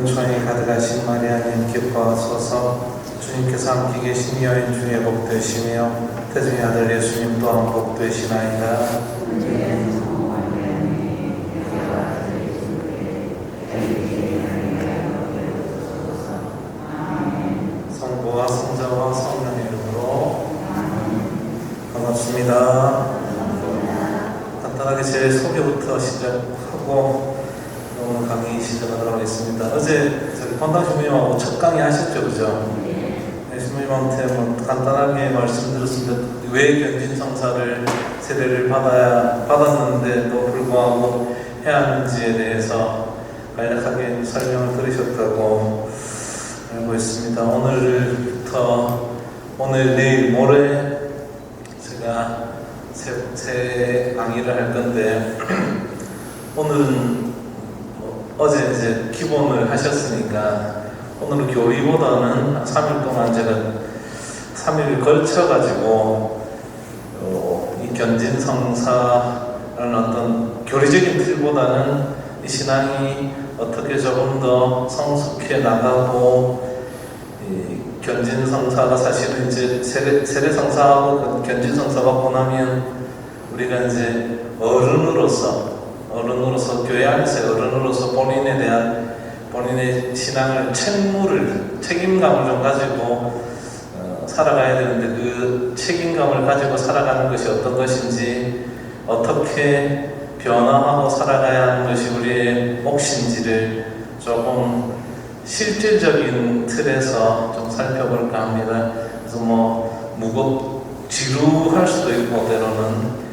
은총이 가득하신 마리아님 기뻐하소서. 주님께서 함께 계신 여인 중에 복되시며 태중의 아들 예수님 또한 복되시나이다. 성부와 성자와 성령의 이름으로 반갑습니다. 간단하게 제 소개부터 시작하고 오늘 강의 시작하도록 하겠습니다. 어제 저희 권당 주님하고 첫 강의 하셨죠, 그죠? 주님한테 간단하게 말씀드렸습니다. 왜 견진성사를 세례를 받았는데도 불구하고 해야 하는지에 대해서 간략하게 설명을 들으셨다고 알고 있습니다. 오늘부터 오늘, 내일, 모레 제가 새 강의를 할 건데 오늘은 어제 이제 기본을 하셨으니까 오늘은 교리보다는 3일 동안 제가 3일을 걸쳐가지고 이 견진성사라는 어떤 교리적인 틀보다는 이 신앙이 어떻게 조금 더 성숙해 나가고 이 견진성사가 사실은 이제 세례성사하고 견진성사 받고 나면 우리가 이제 어른으로서 교회 안에서 어른으로서 본인의 신앙을 책임감을 좀 가지고 살아가야 되는데 그 책임감을 가지고 살아가는 것이 어떤 것인지, 어떻게 변화하고 살아가야 하는 것이 우리의 몫인지를 조금 실질적인 틀에서 좀 살펴볼까 합니다. 그래서 지루할 수도 있고 때로는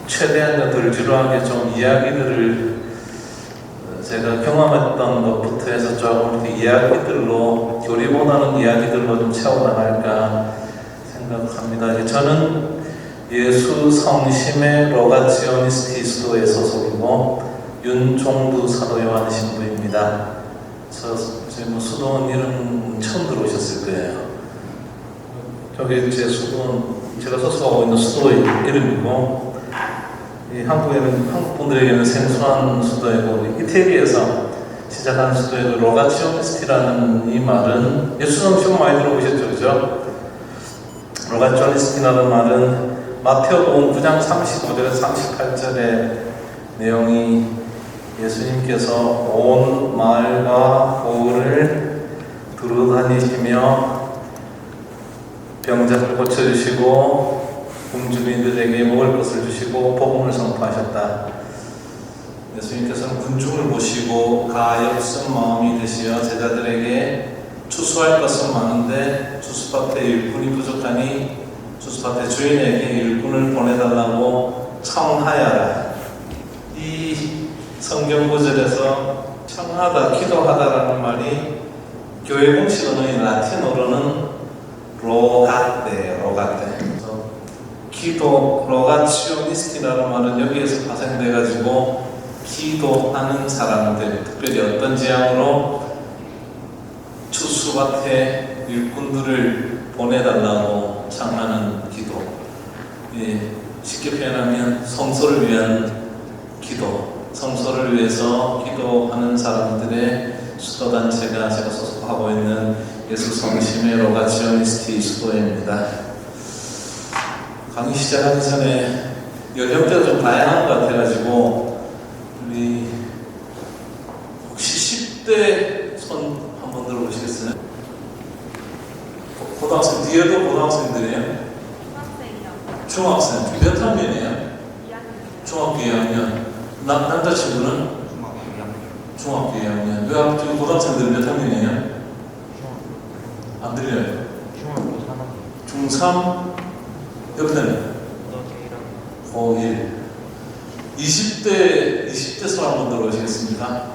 최대한 덜 지루하게 좀 이야기들을 제가 경험했던 것부터 해서 조금 이렇게 이야기들로, 교리보다는 이야기들로 좀 채워나갈까 생각합니다. 저는 예수 성심의 로가치오니스티 수도의 소속이고 윤종두 사도 요한 신부입니다. 수도원 이름 처음 들어오셨을 거예요. 저기 제 수도원, 제가 소속하고 있는 수도의 이름이고, 한국 분들에게는 생소한 수도이고, 이태리에서 시작한 수도이고, 로가치오니스티라는 이 말은 예수 성심 많이 들어보셨죠, 그죠? 로가치오니스티라는 말은 마태복음 9장 35절에서 38절의 내용이 예수님께서 온 마을과 고을을 두루다니시며 병자를 고쳐주시고 굶주린이들에게 먹을 것을 주시고 복음을 선포하셨다. 예수님께서는 군중을 모시고 가엾은 마음이 드시어 제자들에게 추수할 것은 많은데 추수밭에 일꾼이 부족하니 추수밭의 주인에게 일꾼을 보내달라고 청하여라. 이 성경 구절에서 청하다, 기도하다라는 말이 교회 공식 언어인 라틴어로는 로가테예요. 기도, 로가치오니스티라는 말은 여기에서 파생돼가지고 기도하는 사람들, 특별히 어떤 지향으로 추수밭에 일꾼들을 보내달라고 청하는 기도. 쉽게 표현하면 성소를 위한 기도, 성소를 위해서 기도하는 사람들의 수도단체가 제가 소속하고 있는 예수 성심의 로가치오니스티 수도회입니다. 강의 시작하기 전에 연령대가 좀 다양한 것 같아가지고 우리 혹시 10대 손 한번 들어보시겠어요? 고등학생, 뒤에도 고등학생들이에요? 중학생. 몇 학년이에요? 2학년. 중학교 2학년. 남자친구는? 중학교 2학년. 왜 고등학생들은 몇 학년이에요? 안 들려요? 중3? 옆에는? 고1. 20대 손 한번 들어보시겠습니까?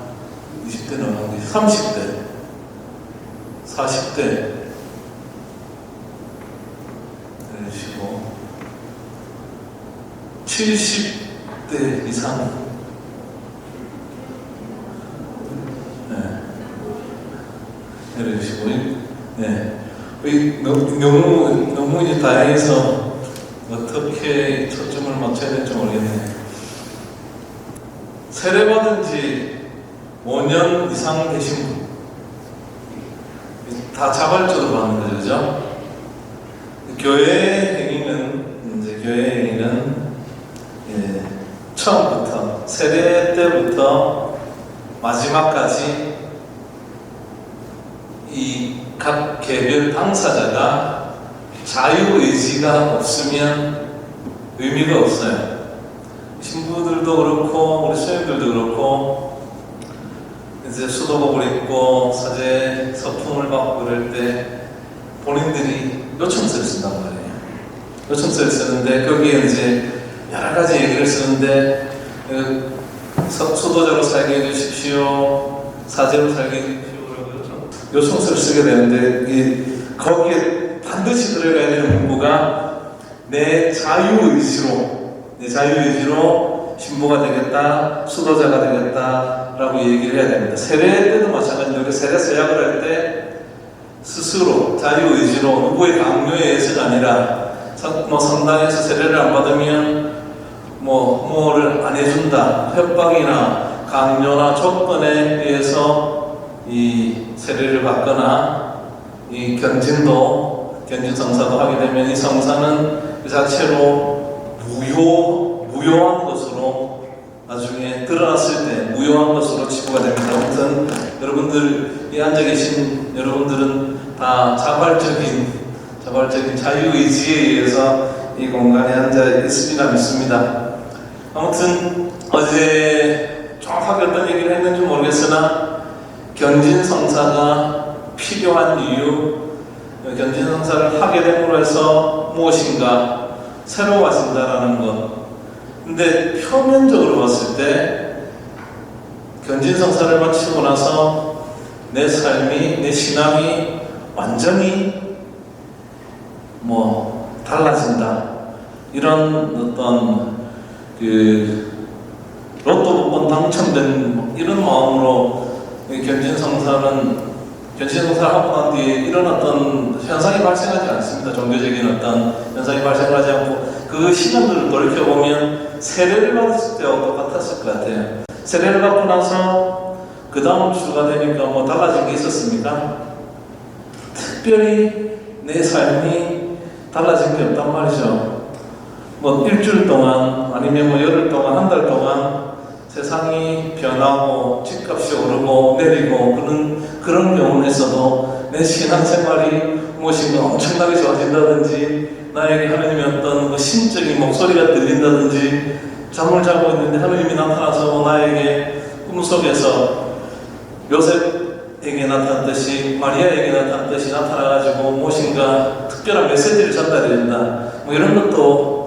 20대는 어느 게 30대, 40대 내려주시고 70대 이상, 내려주시고, 너무 이제 다양해서 어떻게 초점을 맞춰야 될지 모르겠네요. 세례받은 지 5년 이상 되신 분, 다 자발적으로 받는 거죠, 그죠? 교회 행위는 예, 처음부터 세례 때부터 마지막까지 이 각 개별 당사자가 자유의지가 없으면 의미가 없어요. 신부들도 그렇고 우리 수녀들도 그렇고 이제 수도복을 입고 사제 서품을 받고 그럴 때 본인들이 요청서를 쓴단 말이에요. 요청서를 쓰는데 거기에 이제 여러 가지 얘기를 쓰는데 수도자로 살게 해주십시오, 사제로 살게 해주십시오, 요청서를 쓰게 되는데 거기에 반드시 들어가야 되는 문구가 내 자유의지로 신부가 되겠다, 수도자가 되겠다라고 얘기를 해야 됩니다. 세례 때도 마찬가지로 우리 세례 서약을 할 때 스스로 자유의지로 누구의 강요에 의해서가 아니라 성당에서 세례를 안 받으면 뭐를 안 해준다, 협박이나 강요나 조건에 의해서 이 세례를 받거나 이 견진 성사도 하게 되면 이 성사는 그 자체로 무효한 것으로 나중에 드러났을 때 무효한 것으로 치부가 됩니다. 아무튼 여러분들, 이 앉아 계신 여러분들은 다 자발적인 자유의지에 의해서 이 공간에 앉아 있으리라 믿습니다. 아무튼 어제 정확하게 어떤 얘기를 했는지 모르겠으나 견진성사가 필요한 이유, 견진성사를 하게 됨으로 해서 무엇인가 새로워진다라는 것. 근데 표면적으로 봤을 때 견진성사를 마치고 나서 내 삶이, 내 신앙이 완전히 달라진다, 이런 어떤 로또 복권 당첨된 이런 마음으로 견진성사를 하고 난 뒤에 이런 어떤 현상이 발생하지 않습니다. 종교적인 어떤 현상이 발생하지 않고 그 시간들을 돌이켜보면 세례를 받았을 때와 똑같았을 것 같아요. 세례를 받고 나서 그 다음 주가 되니까 달라진 게 있었습니까? 특별히 내 삶이 달라진 게 없단 말이죠. 일주일 동안 아니면 열흘 동안, 한 달 동안 세상이 변하고 집값이 오르고 내리고 그런 경우에서도 내 신앙생활이 무엇인가 엄청나게 좋아진다든지, 나에게 하나님의 어떤 신적인 목소리가 들린다든지, 잠을 자고 있는데 하나님이 나타나서 나에게 꿈속에서 요셉에게 나타났듯이, 마리아에게 나타났듯이 나타나가지고 무엇인가 특별한 메시지를 전달해준다, 이런 것도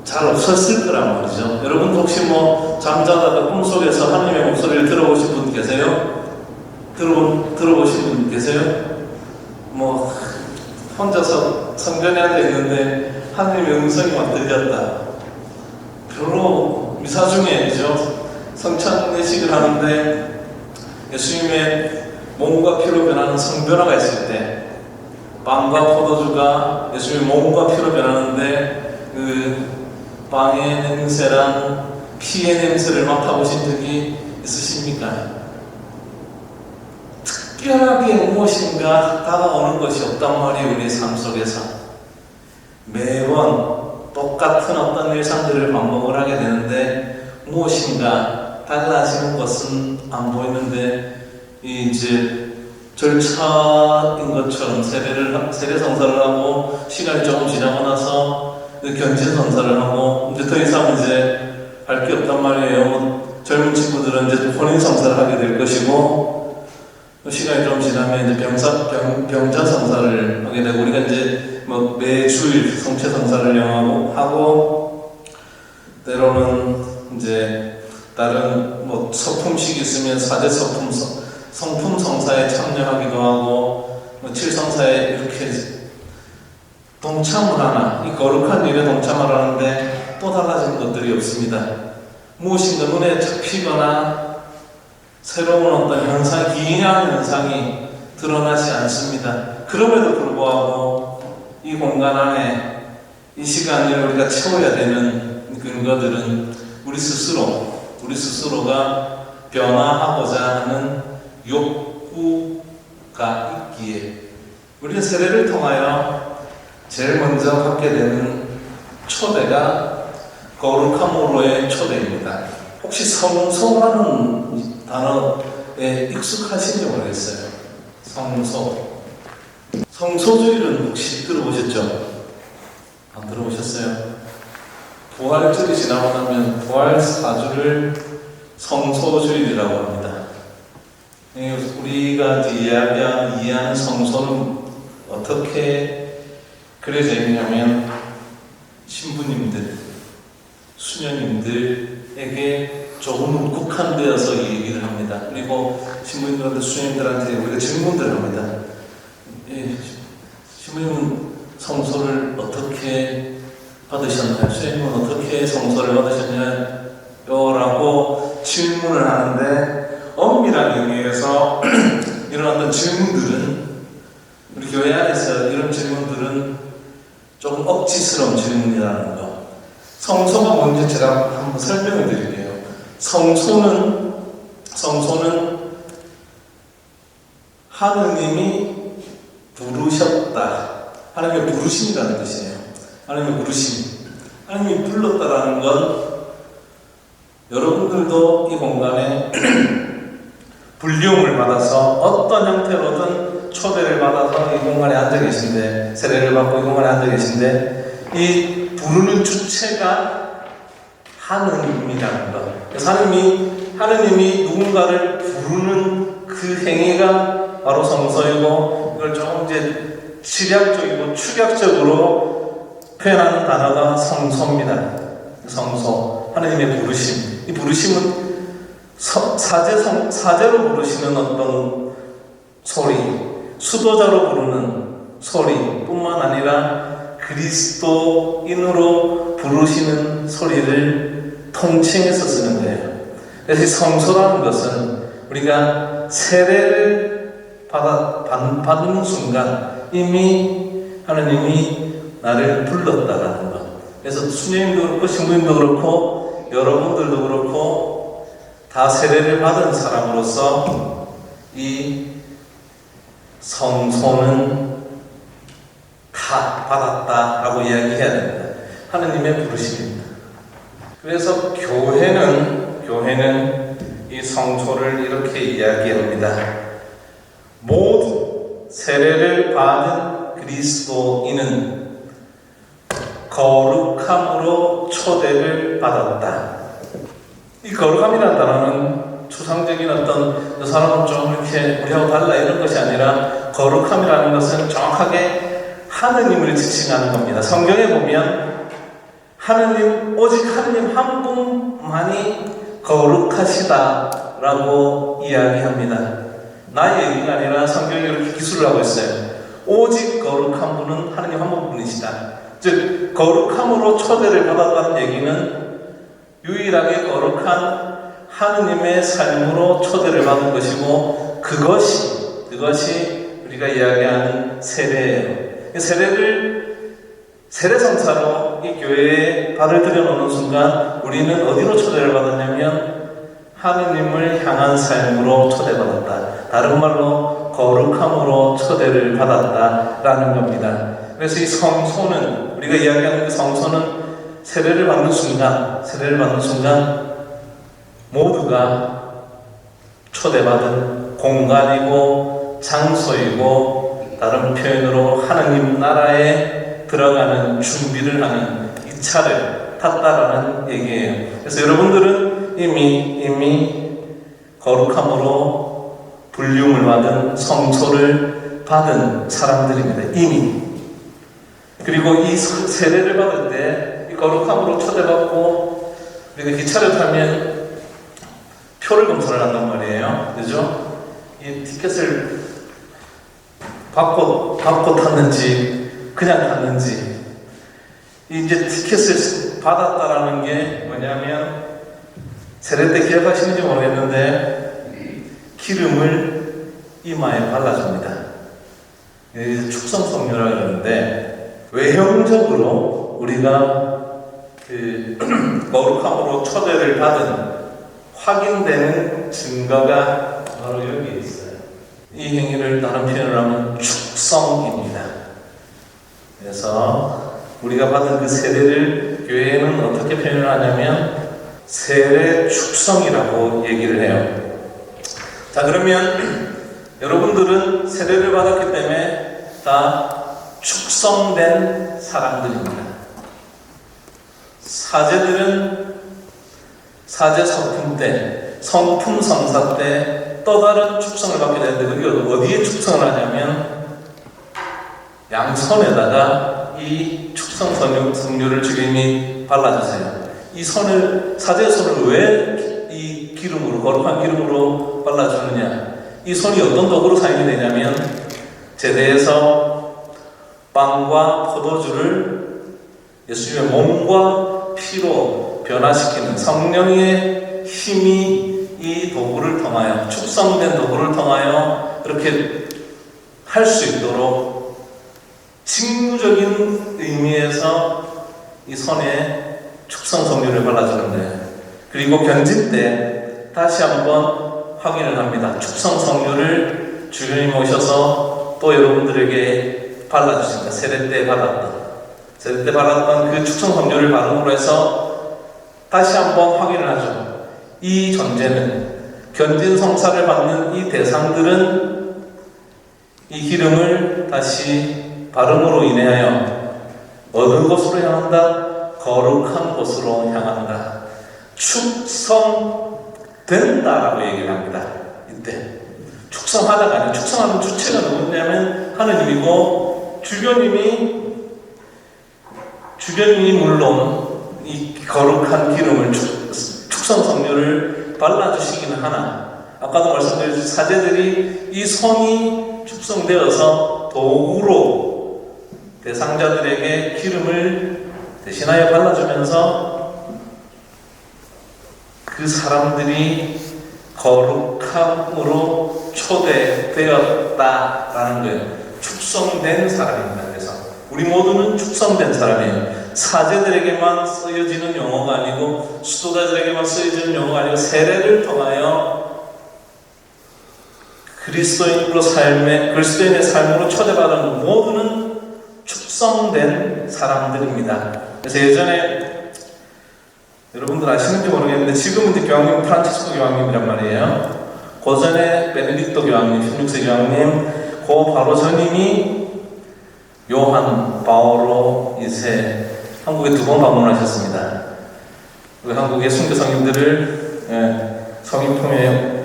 잘 없었을 거란 말이죠. 여러분 혹시 잠자다가 꿈속에서 하나님의 목소리를 들어보신 분 계세요? 들어보신 분 계세요? 혼자서 성전에 앉아 있는데 하나님의 음성이 막 들렸다. 별로 미사 중에죠. 성찬례식을 하는데 예수님의 몸과 피로 변하는 성변화가 있을 때, 빵과 포도주가 예수님의 몸과 피로 변하는데 그 빵의 냄새랑 피의 냄새를 맡아보신 적이 있으십니까? 특별하게 무엇인가 다가오는 것이 없단 말이에요. 우리의 삶 속에서 매번 똑같은 어떤 일상들을 반복을 하게 되는데 무엇인가 달라지는 것은 안 보이는데, 이제 절차인 것처럼 세례 성사를 하고 시간이 조금 지나고 나서 견진 성사를 하고 이제 더 이상 할 게 없단 말이에요. 젊은 친구들은 이제 혼인 성사를 하게 될 것이고, 시간이 좀 지나면 이제 병자 성사를 하게 되고, 우리가 이제 매주일 성체 성사를 하고 때로는 이제 다른 서품식 있으면 사제 서품 성품 성사에 참여하기도 하고, 칠성사에 이렇게 동참을 하나, 이 거룩한 일에 동참을 하는데 또 달라진 것들이 없습니다. 무엇인가 눈에 잡히거나 새로운 어떤 현상, 기이한 현상이 드러나지 않습니다. 그럼에도 불구하고 이 공간 안에 이 시간을 우리가 채워야 되는 근거들은 우리 스스로가 변화하고자 하는 욕구, 있기에 우리는 세례를 통하여 제일 먼저 받게 되는 초대가 거룩함으로의 초대입니다. 혹시 성소라는 단어에 익숙하신지 모르겠어요. 성소. 성소주일은 혹시 들어보셨죠? 안 들어보셨어요? 부활절이 지나고 나면 부활 4주를 성소주일이라고 합니다. 우리가 이해하는 성소는 어떻게 그려져 있냐면 신부님들, 수녀님들에게 조금 국한되어서 이 얘기를 합니다. 그리고 신부님들한테 수녀님들한테 우리가 질문들을 합니다. 신부님은 성소를 어떻게 받으셨나요? 수녀님은 어떻게 성소를 받으셨나요? 라고 질문을 하는데 엄밀한 의미에서 이런 어떤 질문들은 우리 교회 안에서 이런 질문들은 조금 억지스러운 질문이라는 거. 성소가 뭔지 제가 한번 설명을 드릴게요. 성소는 하느님이 부르셨다. 하나님의 부르심이라는 뜻이에요. 하나님의 부르심. 하나님이 불렀다라는 건 여러분들도 이 공간에 불리움을 받아서 어떤 형태로든 초대를 받아서 이 공간에 앉아 계신데, 세례를 받고 이 공간에 앉아 계신데, 이 부르는 주체가 하느님이라는 것. 그래서 하느님이 누군가를 부르는 그 행위가 바로 성소이고, 이걸 조금 이제 집약적이고 축약적으로 표현하는 단어가 성소입니다. 성소. 하느님의 부르심. 이 부르심은 사제로 부르시는 어떤 소리, 수도자로 부르는 소리뿐만 아니라 그리스도인으로 부르시는 소리를 통칭해서 쓰는 거예요. 그래서 이 성소라는 것은 우리가 세례를 받는 순간 이미 하느님이 나를 불렀다라는 것. 그래서 수녀님도 그렇고 신부님도 그렇고 여러분들도 그렇고 다 세례를 받은 사람으로서 이 성소는 다 받았다라고 이야기해야 됩니다. 하느님의 부르심입니다. 그래서 교회는 이 성소를 이렇게 이야기합니다. 모두 세례를 받은 그리스도인은 거룩함으로 초대를 받았다. 이 거룩함이라는 단어는 추상적인 어떤 그 사람은 좀 이렇게 우리하고 달라 이런 것이 아니라 거룩함이라는 것은 정확하게 하느님을 지칭하는 겁니다. 성경에 보면 오직 하느님 한 분만이 거룩하시다라고 이야기합니다. 나의 얘기가 아니라 성경이 이렇게 기술을 하고 있어요. 오직 거룩한 분은 하느님 한 분뿐이시다. 즉 거룩함으로 초대를 받았다는 얘기는 유일하게 거룩한 하느님의 삶으로 초대를 받은 것이고 그것이 우리가 이야기하는 세례예요. 세례성사로 이 교회에 발을 들여놓는 순간 우리는 어디로 초대를 받았냐면 하느님을 향한 삶으로 초대받았다. 다른 말로 거룩함으로 초대를 받았다라는 겁니다. 그래서 이 성소는 우리가 이야기하는 그 성소는 세례를 받는 순간 모두가 초대받은 공간이고 장소이고 다른 표현으로 하느님 나라에 들어가는 준비를 하는 이 차를 탔다라는 얘기예요. 그래서 여러분들은 이미 거룩함으로 불륜을 받은 성소를 받은 사람들입니다. 이미. 그리고 이 세례를 받을 때 이 거룩함으로 초대받고 우리가 기차를 타면 표를 검사를 한단 말이에요. 그죠? 이 티켓을 받고 탔는지 그냥 탔는지 이제 티켓을 받았다라는 게 뭐냐면 세례 때 기억하시는지 모르겠는데 기름을 이마에 발라줍니다. 축성성료라고 그러는데 외형적으로 우리가 그 거룩함으로 초대를 받은 확인되는 증거가 바로 여기에 있어요. 이 행위를 다른 표현을 하면 축성입니다. 그래서 우리가 받은 그 세례를 교회는 어떻게 표현을 하냐면 세례 축성이라고 얘기를 해요. 자, 그러면 여러분들은 세례를 받았기 때문에 다 축성된 사람들입니다. 사제들은 사제 성품 때, 성품 성사 때 또 다른 축성을 받게 되는데 그게 어디에 축성을 하냐면 양손에다가 이 축성 성류를 주님이 발라주세요. 이 손을, 사제의 손을 왜 이 기름으로, 거룩한 기름으로 발라주느냐? 이 손이 어떤 도구로 사용이 되냐면 제대에서 빵과 포도주를 예수님의 몸과 피로 변화시키는 성령의 힘이 이 도구를 통하여, 축성된 도구를 통하여 그렇게 할 수 있도록 징후적인 의미에서 이 손에 축성 성류를 발라주는데, 그리고 견진 때 다시 한번 확인을 합니다. 축성 성류를 주님이 오셔서 또 여러분들에게 발라주십니다. 세례 때 발랐던 그 축성 성류를 바름으로 해서 다시 한번 확인을 하죠. 이 존재는, 견진 성사를 받는 이 대상들은 이 기름을 다시 바름으로 인하여 어느 곳으로 향한다? 거룩한 곳으로 향한다. 축성된다라고 얘기를 합니다. 이때 축성하다가 아니라, 축성하는 주체가 누구냐면 하느님이고, 주변인이 물론 이 거룩한 기름을, 축성 성류를 발라주시기는 하나, 아까도 말씀드렸듯이 사제들이 이 손이 축성되어서 도구로 대상자들에게 기름을 대신하여 발라주면서 그 사람들이 거룩함으로 초대되었다라는 거예요. 축성된 사람입니다. 그래서 우리 모두는 축성된 사람이에요. 사제들에게만 쓰여지는 용어가 아니고, 수도자들에게만 쓰여지는 용어가 아니고, 세례를 통하여 그리스도인의 삶으로 초대받은 모두는 축성된 사람들입니다. 그래서 예전에 여러분들 아시는지 모르겠는데 지금은 이제 교황님 프란치스코 교황님이란 말이에요. 고전에 베네딕토 교황님, 16세 교황님, 그 바로 전임이 요한 바오로 2세 한국에 2번 방문하셨습니다. 한국의 순교 성인들을 성인품에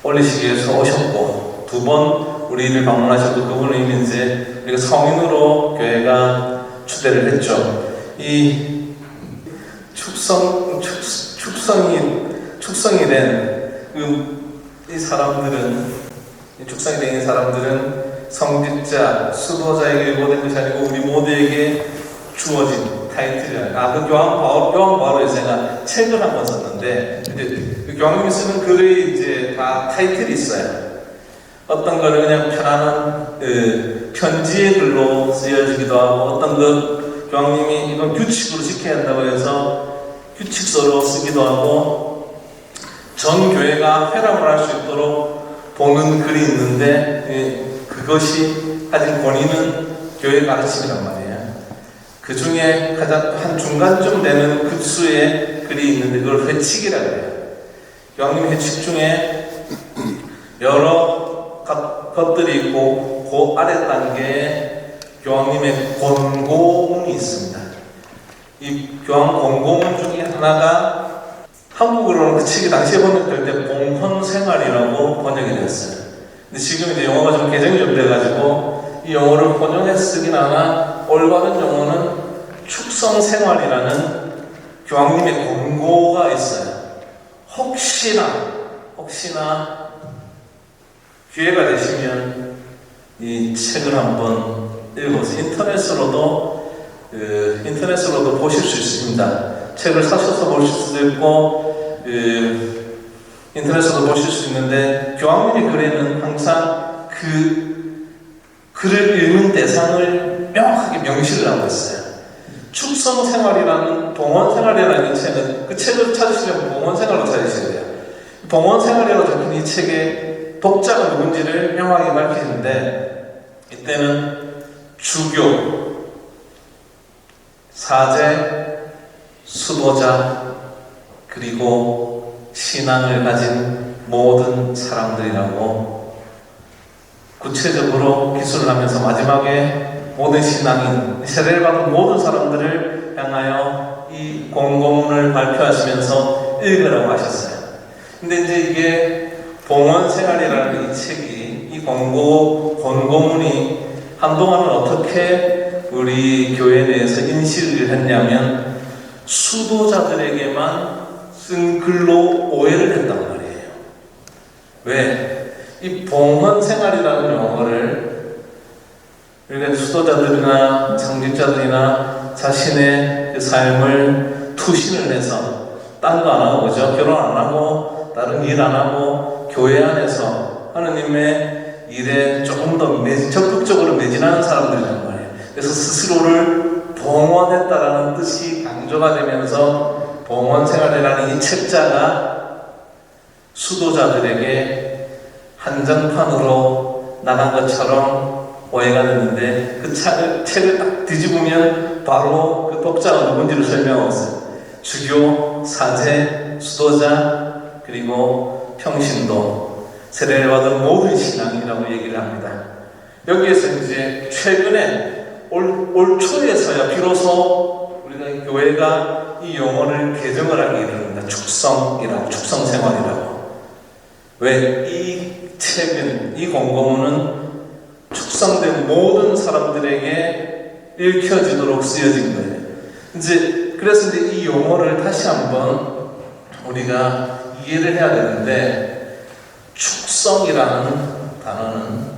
올리시기 위해서 오셨고, 2번 우리를 방문하셨고, 그분은 이미 이제 우리가 성인으로 교회가 추대를 했죠. 이 축성이 된 이 사람들은, 축성이 된 이 사람들은 성직자, 수도자에게 의고된 것이 아니고 우리 모두에게 주어진 타이틀이야. 그 교황 바오로 제가 책을 한번 썼는데, 이제 그 교황님이 쓰는 글에 이제 다 타이틀이 있어요. 어떤 거는 그냥 편안한 편지의 글로 쓰여지기도 하고, 어떤 거 교황님이 이건 규칙으로 지켜야 한다고 해서 규칙서로 쓰기도 하고, 전 교회가 회람을 할 수 있도록 보는 글이 있는데, 그것이 가진 권위는 교회 가르침이란 말이에요. 그 중에 가장 한 중간쯤 되는 급수의 글이 있는데 그걸 회칙이라고 해요. 교황님 회칙 중에 여러 것들이 있고, 그 아래 단계에 교황님의 권고문이 있습니다. 이 교황 권고문 중에 하나가 한국어로는 그 책이 당시에 번역될 때 봉헌생활이라고 번역이 되었어요. 근데 지금 이제 영어가 좀 개정이 좀 돼가지고 이 영어를 번역해 쓰긴 하나, 올바른 영어는 축성생활이라는 교황님의 권고가 있어요. 혹시나 기회가 되시면 이 책을 한번 읽어서 인터넷으로도 보실 수 있습니다. 책을 사셔서 보실 수도 있고, 인터넷으로도 보실 수 있는데, 교황님의 글에는 항상 그 글을 읽는 대상을 명확하게 명시를 하고 있어요. 축성생활이라는, 봉헌생활이라는 책은, 그 책을 찾으시려면 봉헌생활로 찾으셔야 돼요. 봉헌생활이라고 적힌 이 책의 독자가 누군지를 명확히 밝히는데, 이때는 주교, 사제, 수도자, 그리고 신앙을 가진 모든 사람들이라고 구체적으로 기술을 하면서 마지막에 모든 신앙인, 세례를 받은 모든 사람들을 향하여 이 공고문을 발표하시면서 읽으라고 하셨어요. 근데 이제 이게 봉헌생활이라는 이 책이, 이 공고문이 한동안은 어떻게 우리 교회 내에서 인식을 했냐면 수도자들에게만 쓴 글로 오해를 했단 말이에요. 왜? 이 봉헌생활이라는 용어를 우리가 수도자들이나 창직자들이나 자신의 그 삶을 투신을 해서 딴 거 안 하고, 그죠? 결혼 안 하고 다른 일 안 하고 교회 안에서 하느님의 일에 조금 더 적극적으로 매진하는 사람들이란 말이에요. 그래서 스스로를 봉헌했다라는 뜻이 강조가 되면서 봉헌생활이라는 이 책자가 수도자들에게 한정판으로 나간 것처럼 오해가 됐는데, 그 책을 딱 뒤집으면 바로 그 독자가 누군지를 설명하고 있어요. 주교, 사제, 수도자, 그리고 평신도, 세례를 받은 모든 신앙이라고 얘기를 합니다. 여기에서 이제 최근에 올 초에서야 비로소 우리가 교회가 이 용어를 개정을 하게 이릅니다. 축성생활이라고. 왜? 이 책은, 이 공고문은 축성된 모든 사람들에게 읽혀지도록 쓰여진 거예요. 그래서 이제 이 용어를 다시 한번 우리가 이해를 해야 되는데, 축성이라는 단어는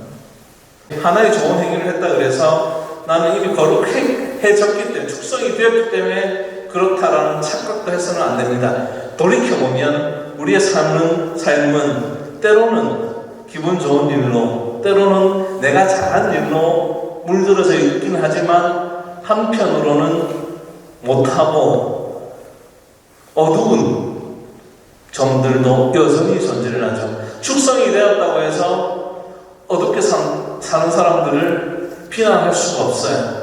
하나의 좋은 행위를 했다 그래서 나는 이미 거룩해졌기 때문에, 축성이 되었기 때문에 그렇다라는 착각도 해서는 안 됩니다. 돌이켜보면 우리의 삶은 때로는 기분 좋은 일로, 때로는 내가 잘한 일로 물들어져 있긴 하지만 한편으로는 못하고 어두운 점들도 여전히 존재를 하죠. 축성이 되었다고 해서 어둡게 사는 사람들을 비난할 수가 없어요.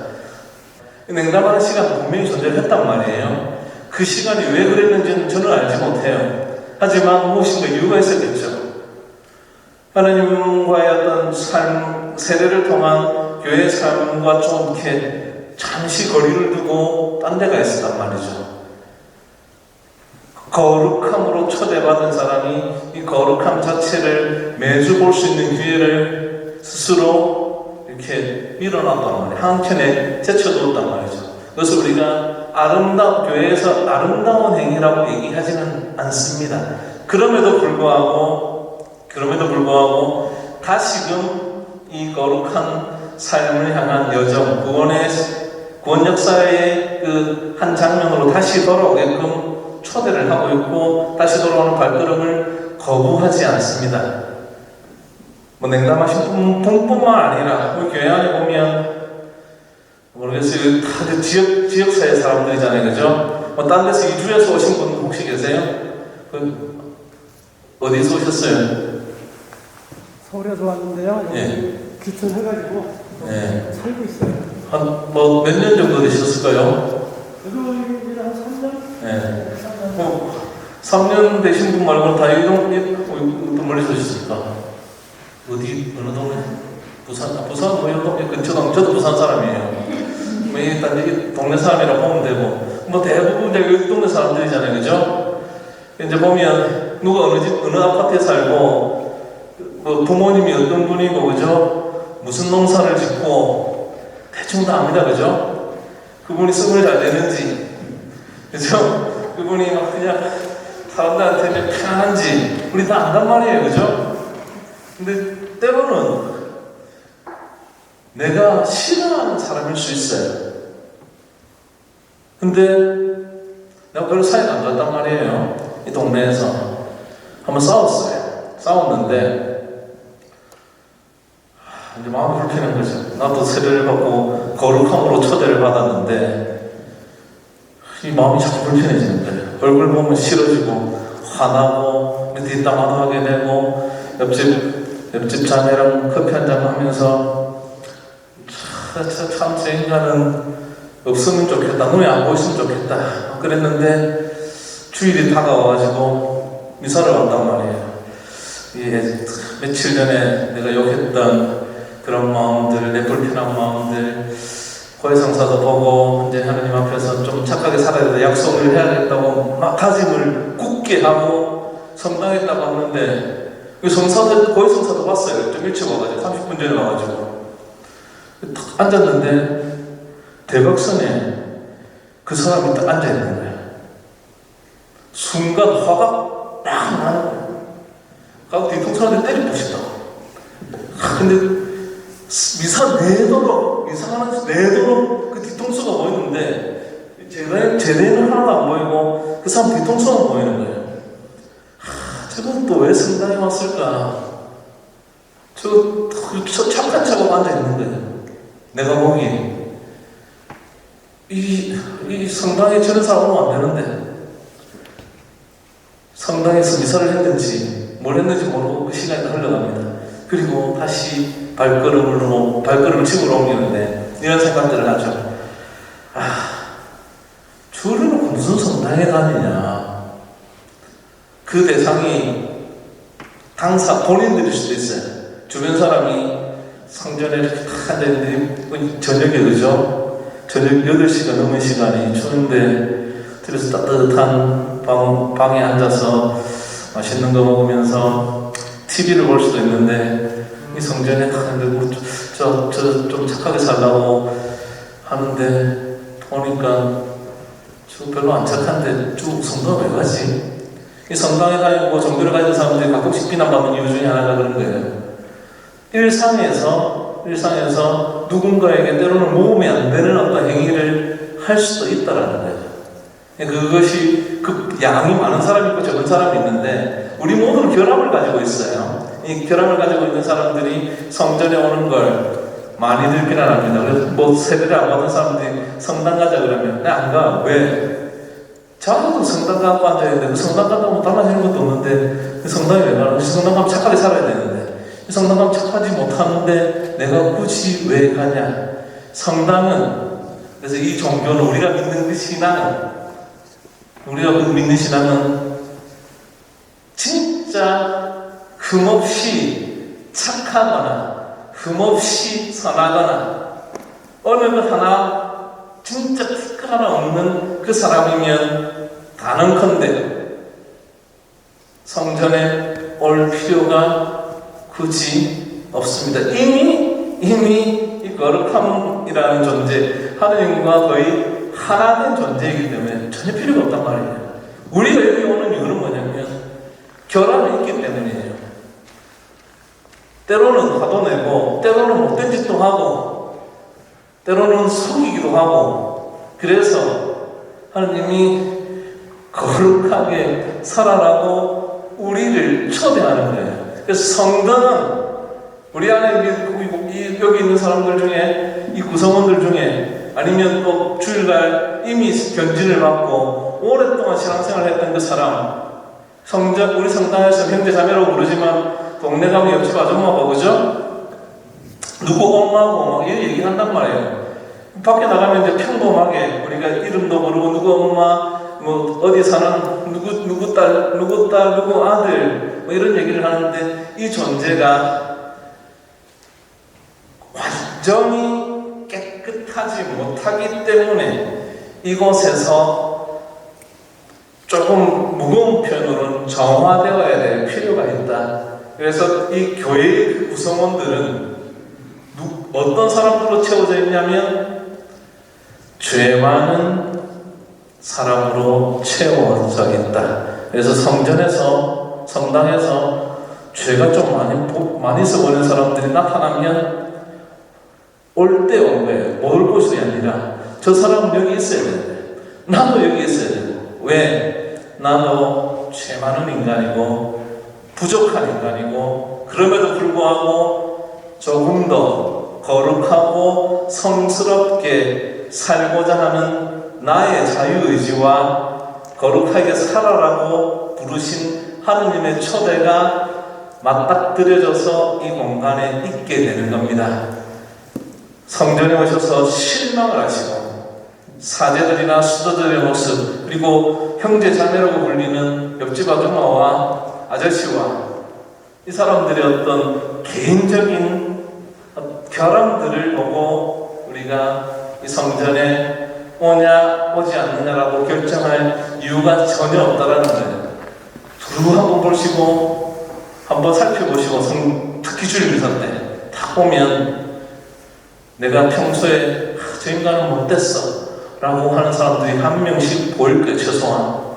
냉담하는 시간도 분명히 존재를 했단 말이에요. 그 시간이 왜 그랬는지는 저는 알지 못해요. 하지만 무엇인가 이유가 있었겠죠. 하나님과의 어떤 삶, 세례를 통한 교회의 삶과 좀 이렇게 잠시 거리를 두고 딴 데가 있었단 말이죠. 거룩함으로 초대받은 사람이 이 거룩함 자체를 매주 볼 수 있는 기회를 스스로 이렇게 밀어놨단 말이에요. 한켠에 제쳐두었단 말이죠. 그래서 우리가 교회에서 아름다운 행위라고 얘기하지는 않습니다. 그럼에도 불구하고 다시금 이 거룩한 삶을 향한 여정, 구원 역사의 그 한 장면으로 다시 돌아오게끔 초대를 하고 있고, 다시 돌아오는 발걸음을 거부하지 않습니다. 냉담하신 분뿐만 아니라 우리 교회 안에 보면 모르겠어요. 다들 지역사회 사람들이잖아요, 그죠? 딴 데서 이주해서 오신 분 혹시 계세요? 어디서 오셨어요? 서울에서 왔는데요. 여기 귀촌해가지고 살고 있어요. 한 몇 년 정도 되셨을까요? 저도 이제 한 3년? 3년 되신 분 말고는 다 또 멀리서 오셨습니까? 어느 동네? 부산 뭐 동네 근처 저도 부산 사람이에요. 일단 이 동네 사람이라 보면 되고, 대부분 여기 동네 사람들이잖아요, 그죠? 이제 보면 누가 어느 아파트에 살고, 부모님이 어떤 분이고, 그죠? 무슨 농사를 짓고 대충 다 압니다, 그죠? 그분이 수고를 잘 되는지, 그죠? 그분이 그냥 사람들한테 편한지 우리 다 안단 말이에요, 그죠? 근데 때로는 내가 싫어하는 사람일 수 있어요. 근데 내가 별로 사이가 안 좋았단 말이에요. 이 동네에서 한번 싸웠는데 이제 마음이 불편한 거죠. 나도 세례를 받고 거룩함으로 초대를 받았는데 이 마음이 자꾸 불편해지는 거예요. 얼굴 보면 싫어지고 화나고 뒷담화도 하게 되고, 옆집 옆집 자매랑 커피 한잔 하면서 참 저 인간은 없으면 좋겠다, 눈에 안 보였으면 좋겠다 그랬는데 주일이 다가와가지고 미사를 왔단 말이에요. 예, 며칠 전에 내가 욕했던 그런 마음들, 내 불편한 마음들, 고해성사도 보고 이제 하나님 앞에서 좀 착하게 살아야 돼, 약속을 해야겠다고 막 다짐을 굳게 하고 성당에 딱 왔는데 성사도, 고해성사도 봤어요. 좀 일찍 와가지고 30분 전에 와가지고 딱 앉았는데 대각선에 그 사람이 딱 앉아있는 거예요. 순간 화가 딱 나는 거예요. 가고 뒤통수한테 때리고 싶다. 근데 미사 내도록 그 뒤통수가 보이는데 제대는 하나도 안 보이고 그 사람 뒤통수만 보이는 거예요. 저건 또 왜 성당에 왔을까? 저 착한 척하고 앉아있는 거예요. 내가 보기에 이 성당에 저런 사람 오면 안 되는데 성당에서 미사를 했는지 뭘 했는지 모르고 그 시간이 흘러갑니다. 그리고 다시 발걸음을 집으로 옮기는데 이런 생각들을 하죠. 주를 놓고 무슨 성당에 다니냐. 그 대상이 당사 본인들일 수도 있어요. 주변 사람이 성전에 이렇게 딱 앉아있는데 저녁에 그죠? 저녁 8시가 넘은 시간이 추운데 그래서 따뜻한 방에 앉아서 맛있는 거 먹으면서 TV를 볼 수도 있는데 이 성전에 좀 착하게 살라고 하는데 보니까 저 별로 안 착한데 쭉 성당 왜 가지? 이 성당에 다니고 종교를 가진 사람들이 가끔씩 비난받는 이유 중에 하나가 그런 거예요. 일상에서 누군가에게 때로는 모험이 안 되는 어떤 행위를 할 수도 있다라는 거예요. 그것이 그 양이 많은 사람이 있고 적은 사람이 있는데 우리 모두는 결함을 가지고 있어요. 이 결함을 가지고 있는 사람들이 성전에 오는 걸 많이들 비난합니다. 그래서 뭐 세배를 안 받는 사람들이 성당 가자 그러면 나 안 가. 왜? 자기도 성당 가고 앉아있는데 그 성당 갔다 오면 달라지는 것도 없는데 그 성당에 왜 가는 거지? 성당 가면 착하게 살아야 되는데 이 성당 가면 착하지 못하는데 내가 굳이 왜 가냐? 성당은 그래서 이 종교는 우리가 믿는 신앙은 진짜 흠없이 착하거나 흠없이 선하거나 어느 것 하나 진짜 특허 하나 없는 그 사람이면 단언컨대 성전에 올 필요가 굳이 없습니다. 이미 이 거룩함이라는 존재, 하느님과 거의 하나된 존재이기 때문에 전혀 필요가 없단 말이에요. 우리가 여기 오는 이유는 뭐냐면 결함이 있기 때문이에요. 때로는 화도 내고 때로는 못된 짓도 하고 때로는 속이기도 하고 그래서 하느님이 거룩하게 살아라고 우리를 초대하는 거예요. 그래서 성당은 우리 안에 여기 있는 사람들 중에 이 구성원들 중에 아니면 또 주일날 이미 견진을 받고 오랫동안 신앙생활을 했던 그 사람 우리 성당에서 형제자매라고 부르지만 동네 가면 옆집 아줌마고 그죠? 누구 엄마고 막 이런 얘기 한단 말이에요. 밖에 나가면 이제 평범하게 우리가 이름도 모르고 누구 엄마 뭐 어디 사는 누구 딸 누구 아들 뭐 이런 얘기를 하는데 이 존재가 완전히 깨끗하지 못하기 때문에 이곳에서 조금 무거운 편으로는 정화되어야 될 필요가 있다. 그래서 이 교회의 구성원들은 어떤 사람들로 채워져 있냐면 죄 많은 사람으로 채워져 있다. 그래서 성당에서 죄가 좀 많이 써보는 사람들이 나타나면 올 때 온 거예요. 올 곳이 아니라 저 사람은 여기 있어야 되는데 나도 여기 있어야 되고 왜? 나도 죄 많은 인간이고 부족한 인간이고 그럼에도 불구하고 조금 더 거룩하고 성스럽게 살고자 하는 나의 자유의지와 거룩하게 살아라고 부르신 하느님의 초대가 맞닥뜨려져서 이 공간에 있게 되는 겁니다. 성전에 오셔서 실망을 하시고 사제들이나 수도들의 모습, 그리고 형제 자매라고 불리는 옆집 아줌마와 아저씨와 이 사람들의 어떤 개인적인 결함들을 보고 우리가 이 성전에 오냐 오지 않느냐라고 결정할 이유가 전혀 없다라는 거예요. 두루 한번 보시고 한번 살펴보시고 특히 주일 미사 때 딱 보면 내가 평소에 저 인간은 못됐어 라고 하는 사람들이 한 명씩 보일 거예요. 최소한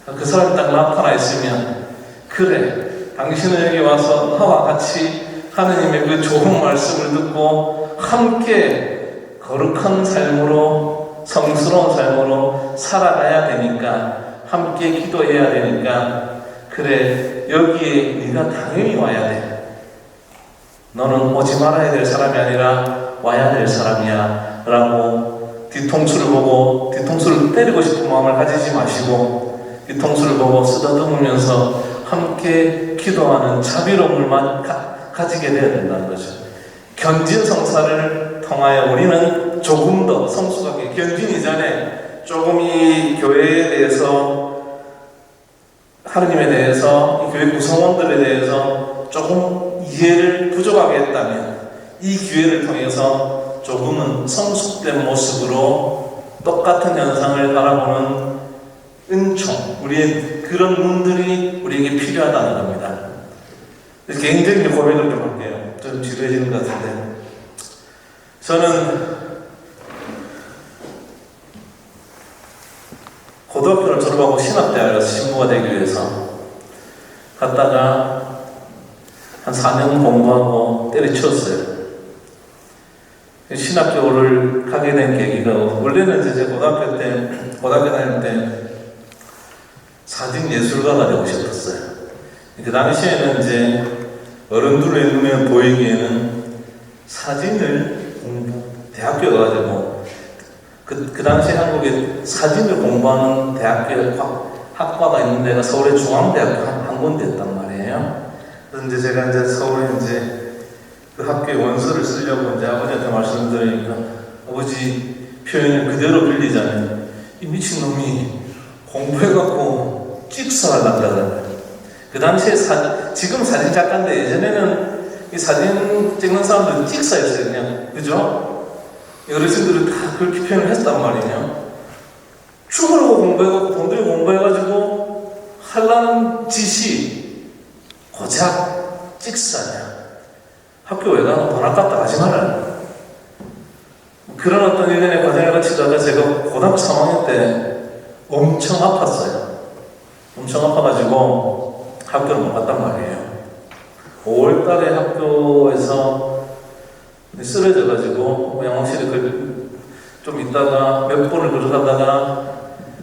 그 사람이 딱 나타나 있으면, 그래 당신은 여기 와서 나와 같이 하느님의 그 좋은 말씀을 듣고 함께 거룩한 삶으로, 성스러운 삶으로 살아가야 되니까, 함께 기도해야 되니까, 그래 여기에 네가 당연히 와야 돼. 너는 오지 말아야 될 사람이 아니라 와야 될 사람이야 라고 뒤통수를 보고 뒤통수를 때리고 싶은 마음을 가지지 마시고 뒤통수를 보고 쓰다듬으면서 함께 기도하는 자비로움을 가지게 되어야 된다는 거죠. 견진성사를 통하여 우리는 조금 더 성숙하게, 견진 이전에 조금 이 교회에 대해서, 하느님에 대해서, 이 교회 구성원들에 대해서 조금 이해를 부족하게 했다면 이 기회를 통해서 조금은 성숙된 모습으로 똑같은 현상을 바라보는 은총, 우리의 그런 눈들이 우리에게 필요하다는 겁니다. 개인적인 고백을 좀 할게요. 좀 지루해지는 것 같은데, 저는 고등학교를 졸업하고 신학대학을 신부가 되기 위해서 갔다가 한 4년 공부하고 때려치웠어요. 신학교를 가게 된 계기가, 원래는 이제 고등학교 다닐 때 사진예술가가 되고 싶었어요. 그 당시에는 이제 어른들의 눈에 보이기에는 사진을 대학교에 가가지고 그 당시 한국에 사진을 공부하는 대학교 학과가 있는 데가 서울의 중앙대학교 한 군데였단 말이에요. 그래서 이제 제가 이제 서울에 이제 그 학교에 원서를 쓰려고 이제 아버지한테 말씀드리니까, 아버지 표현을 그대로 빌리자면 이 미친놈이 공부해갖고 찍사를 한다는 거예요. 그 당시에 지금 사진 작가인데 예전에는 이 사진 찍는 사람들은 찍사였어요. 그냥, 그죠? 어르신들은 다 그렇게 표현을 했단 말이에요. 죽으려고 공부해갖고 돈 들여 공부해가지고 하려는 짓이 고작 찍사냐. 학교 왜 가는 돈 아깝다 하지 말아요. 그런 어떤 일련의 과정을 거치다가 제가 고등학교 3학년 때 엄청 아팠어요. 엄청 아파가지고 학교를 못 갔단 말이에요. 5월 달에 학교에서 쓰러져가지고 양호실에 좀 있다가 몇 번을 거절하다가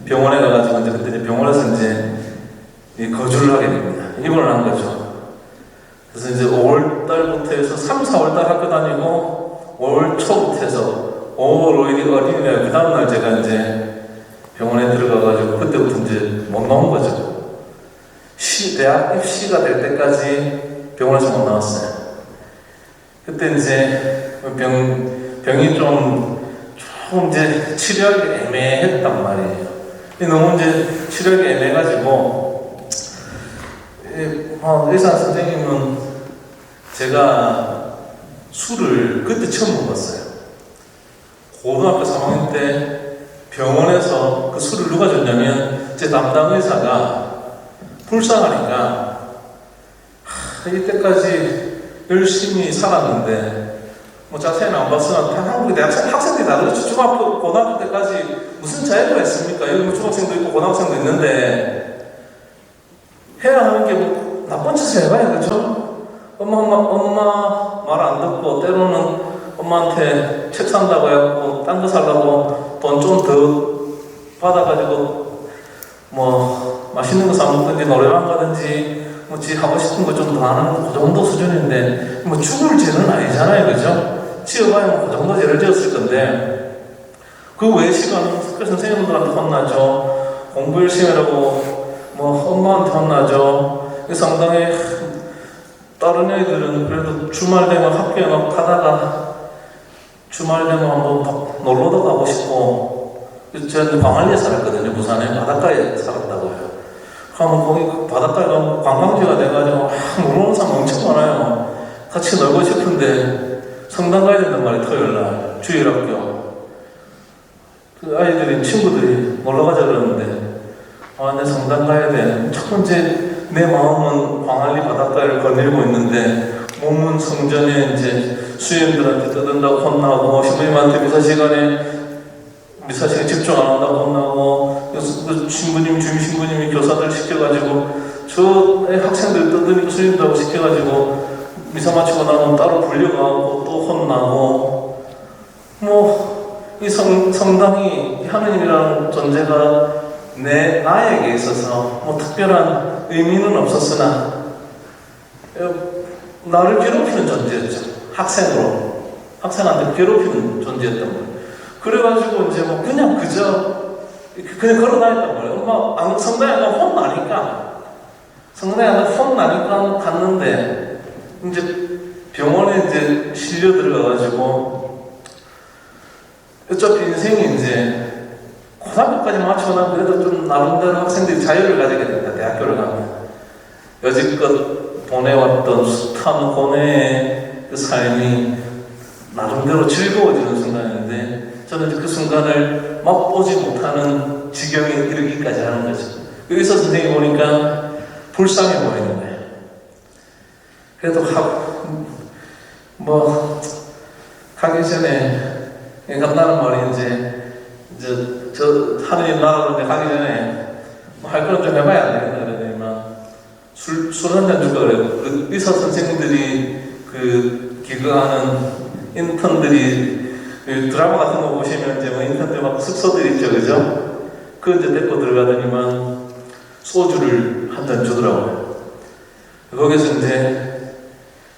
병원에 가가지고 이제 그때 이제 병원에서 이제 거주를 하게 됩니다. 입원을 한 거죠. 그래서 이제 5월 달부터 해서 3, 4월 달 학교 다니고 5월 초부터 해서 5월 5일이 어린이날 그 다음날 제가 이제 병원에 들어가가지고 그때부터 이제 못 나온 거죠. 대학 입시가 될 때까지 병원에서 못 나왔어요. 그때 이제 병이 조금 이제 치료하기 애매했단 말이에요. 너무 이제 치료하기 애매해가지고 의사 선생님은 제가 술을 그때 처음 먹었어요. 고등학교 3학년 때 병원에서 그 술을 누가 줬냐면 제 담당 의사가 불쌍하니까 이때까지 열심히 살았는데 뭐 자세히는 안 봤으나 한국의 학생들이 다 그렇죠. 중학교, 고등학교 때까지 무슨 자유가 있습니까? 여기 뭐 중학생도 있고 고등학생도 있는데 해야 하는 게 뭐 나쁜 짓을 해봐야 그렇죠? 엄마 말 안 듣고 때로는 엄마한테 책 산다고 해갖고 딴 거 살라고 돈 좀 더 받아가지고 뭐 맛있는 거 사 먹든지 노래방 가든지 뭐 지 하고 싶은 거 좀 더 하는 그 정도 수준인데 뭐 죽을 죄는 아니잖아요, 그죠? 지어봐야 뭐 그 정도 죄를 지었을 건데 그 외의 시간은 학교 선생님들한테 혼나죠. 공부 열심히 하라고 뭐 엄마한테 혼나죠. 상당히 다른 애들은 그래도 주말 되면 학교에 막 가다가 주말 되면 한번 놀러도 가고 싶고, 저는 광안리에 살았거든요. 부산에 바닷가에 살았다고요. 그러면 거기 바닷가에 가면 관광지가 돼가지고 놀러오는 사람 엄청 많아요. 같이 놀고 싶은데 성당 가야 된단 말이에요. 토요일날 주일학교. 그 아이들이 친구들이 놀러 가자 그러는데 내 성당 가야 돼. 첫 번째 내 마음은 광안리 바닷가를 거닐고 있는데 몸은 성전에 이제 수행들한테 떠든다고 혼나고 신부님한테 미사 시간에 집중 안 한다고 혼나고 그 신부님 주임 신부님이 교사들 시켜가지고 저 학생들 떠드니까 수행들하고 시켜가지고 미사 마치고 나면 따로 불려가고 또 혼나고 이 성당이 하느님이라는 존재가 나에게 있어서 특별한 의미는 없었으나 나를 괴롭히는 존재였죠. 학생한테 괴롭히는 존재였단 말이에요. 그래가지고 이제 그냥 걸어 다녔단 말이에요. 성당에 가면 혼나니까 갔는데 이제 병원에 이제 실려 들어가가지고 어차피 인생이 이제 고등학교까지 마치고 나면 그래도 좀 나름대로 학생들이 자유를 가지게 됩니다. 대학교를 가면 여지껏 보내왔던 숱한 고뇌의 그 삶이 나름대로 즐거워지는 순간인데 저는 그 순간을 맛보지 못하는 지경에 이르기까지 하는 거죠. 여기서 선생님이 보니까 불쌍해 보이는 거예요. 그래도 가기 전에 간다는 말이 이제 저 하느님 나라로 가기 전에 할 거는 좀 해봐야 안 되겠다 그러더니만 술 한 잔 줄까 그래요. 그 의사 선생님들이 기거하는 인턴들이 드라마 같은 거 보시면 이제 인턴들 막 숙소들 있죠, 그죠? 그 이제 데리고 들어가더니만 소주를 한 잔 주더라고요. 거기서 이제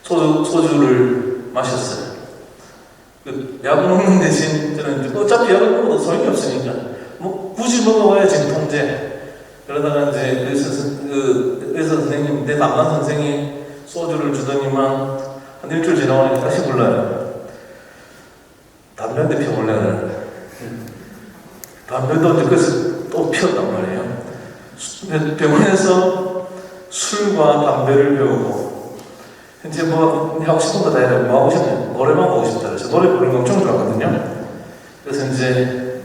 소주를 마셨어요. 약을 먹는 대신 저는 어차피 약을 먹어도 소용이 없으니까 굳이 먹어봐야 진통제. 그러다가 이제 의사 선생님, 내 담당 선생이 소주를 주더니만 한 일주일 지나가니까 다시 불러요. 담배 한 대 피워볼래 그래. 담배도 이제 그래서 또 피웠단 말이에요. 병원에서 술과 담배를 배우고 이제 하고 싶은 거 다 해요. 하고 싶냐? 노래방 가고 싶다 그래서 노래 부르는 거 엄청 좋아하거든요. 그래서 이제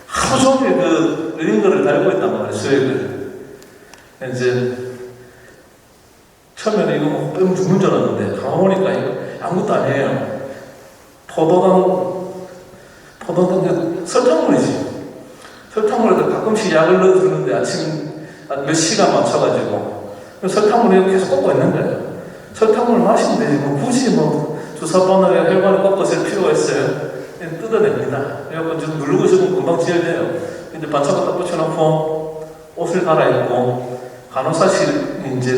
하루 종일 링거를 달고 있단 말이에요. 수액을. 이제 처음에는 이거 빼면 죽는 줄 알았는데 가만 보니까 이거 아무것도 아니에요. 포도당 설탕물이지. 설탕물에다 가끔씩 약을 넣어주는데 아침 몇 시간 맞춰가지고 설탕물을 계속 꽂고 있는 거예요. 설탕물 마시면 되지 굳이 주사바늘에 혈관을 꺾어 쓸 필요가 있어요. 뜯어냅니다. 그래갖고 지금 누르고 있으면 금방 지혈돼요. 이제 반차가 딱 붙여놓고 옷을 갈아입고 간호사실 이제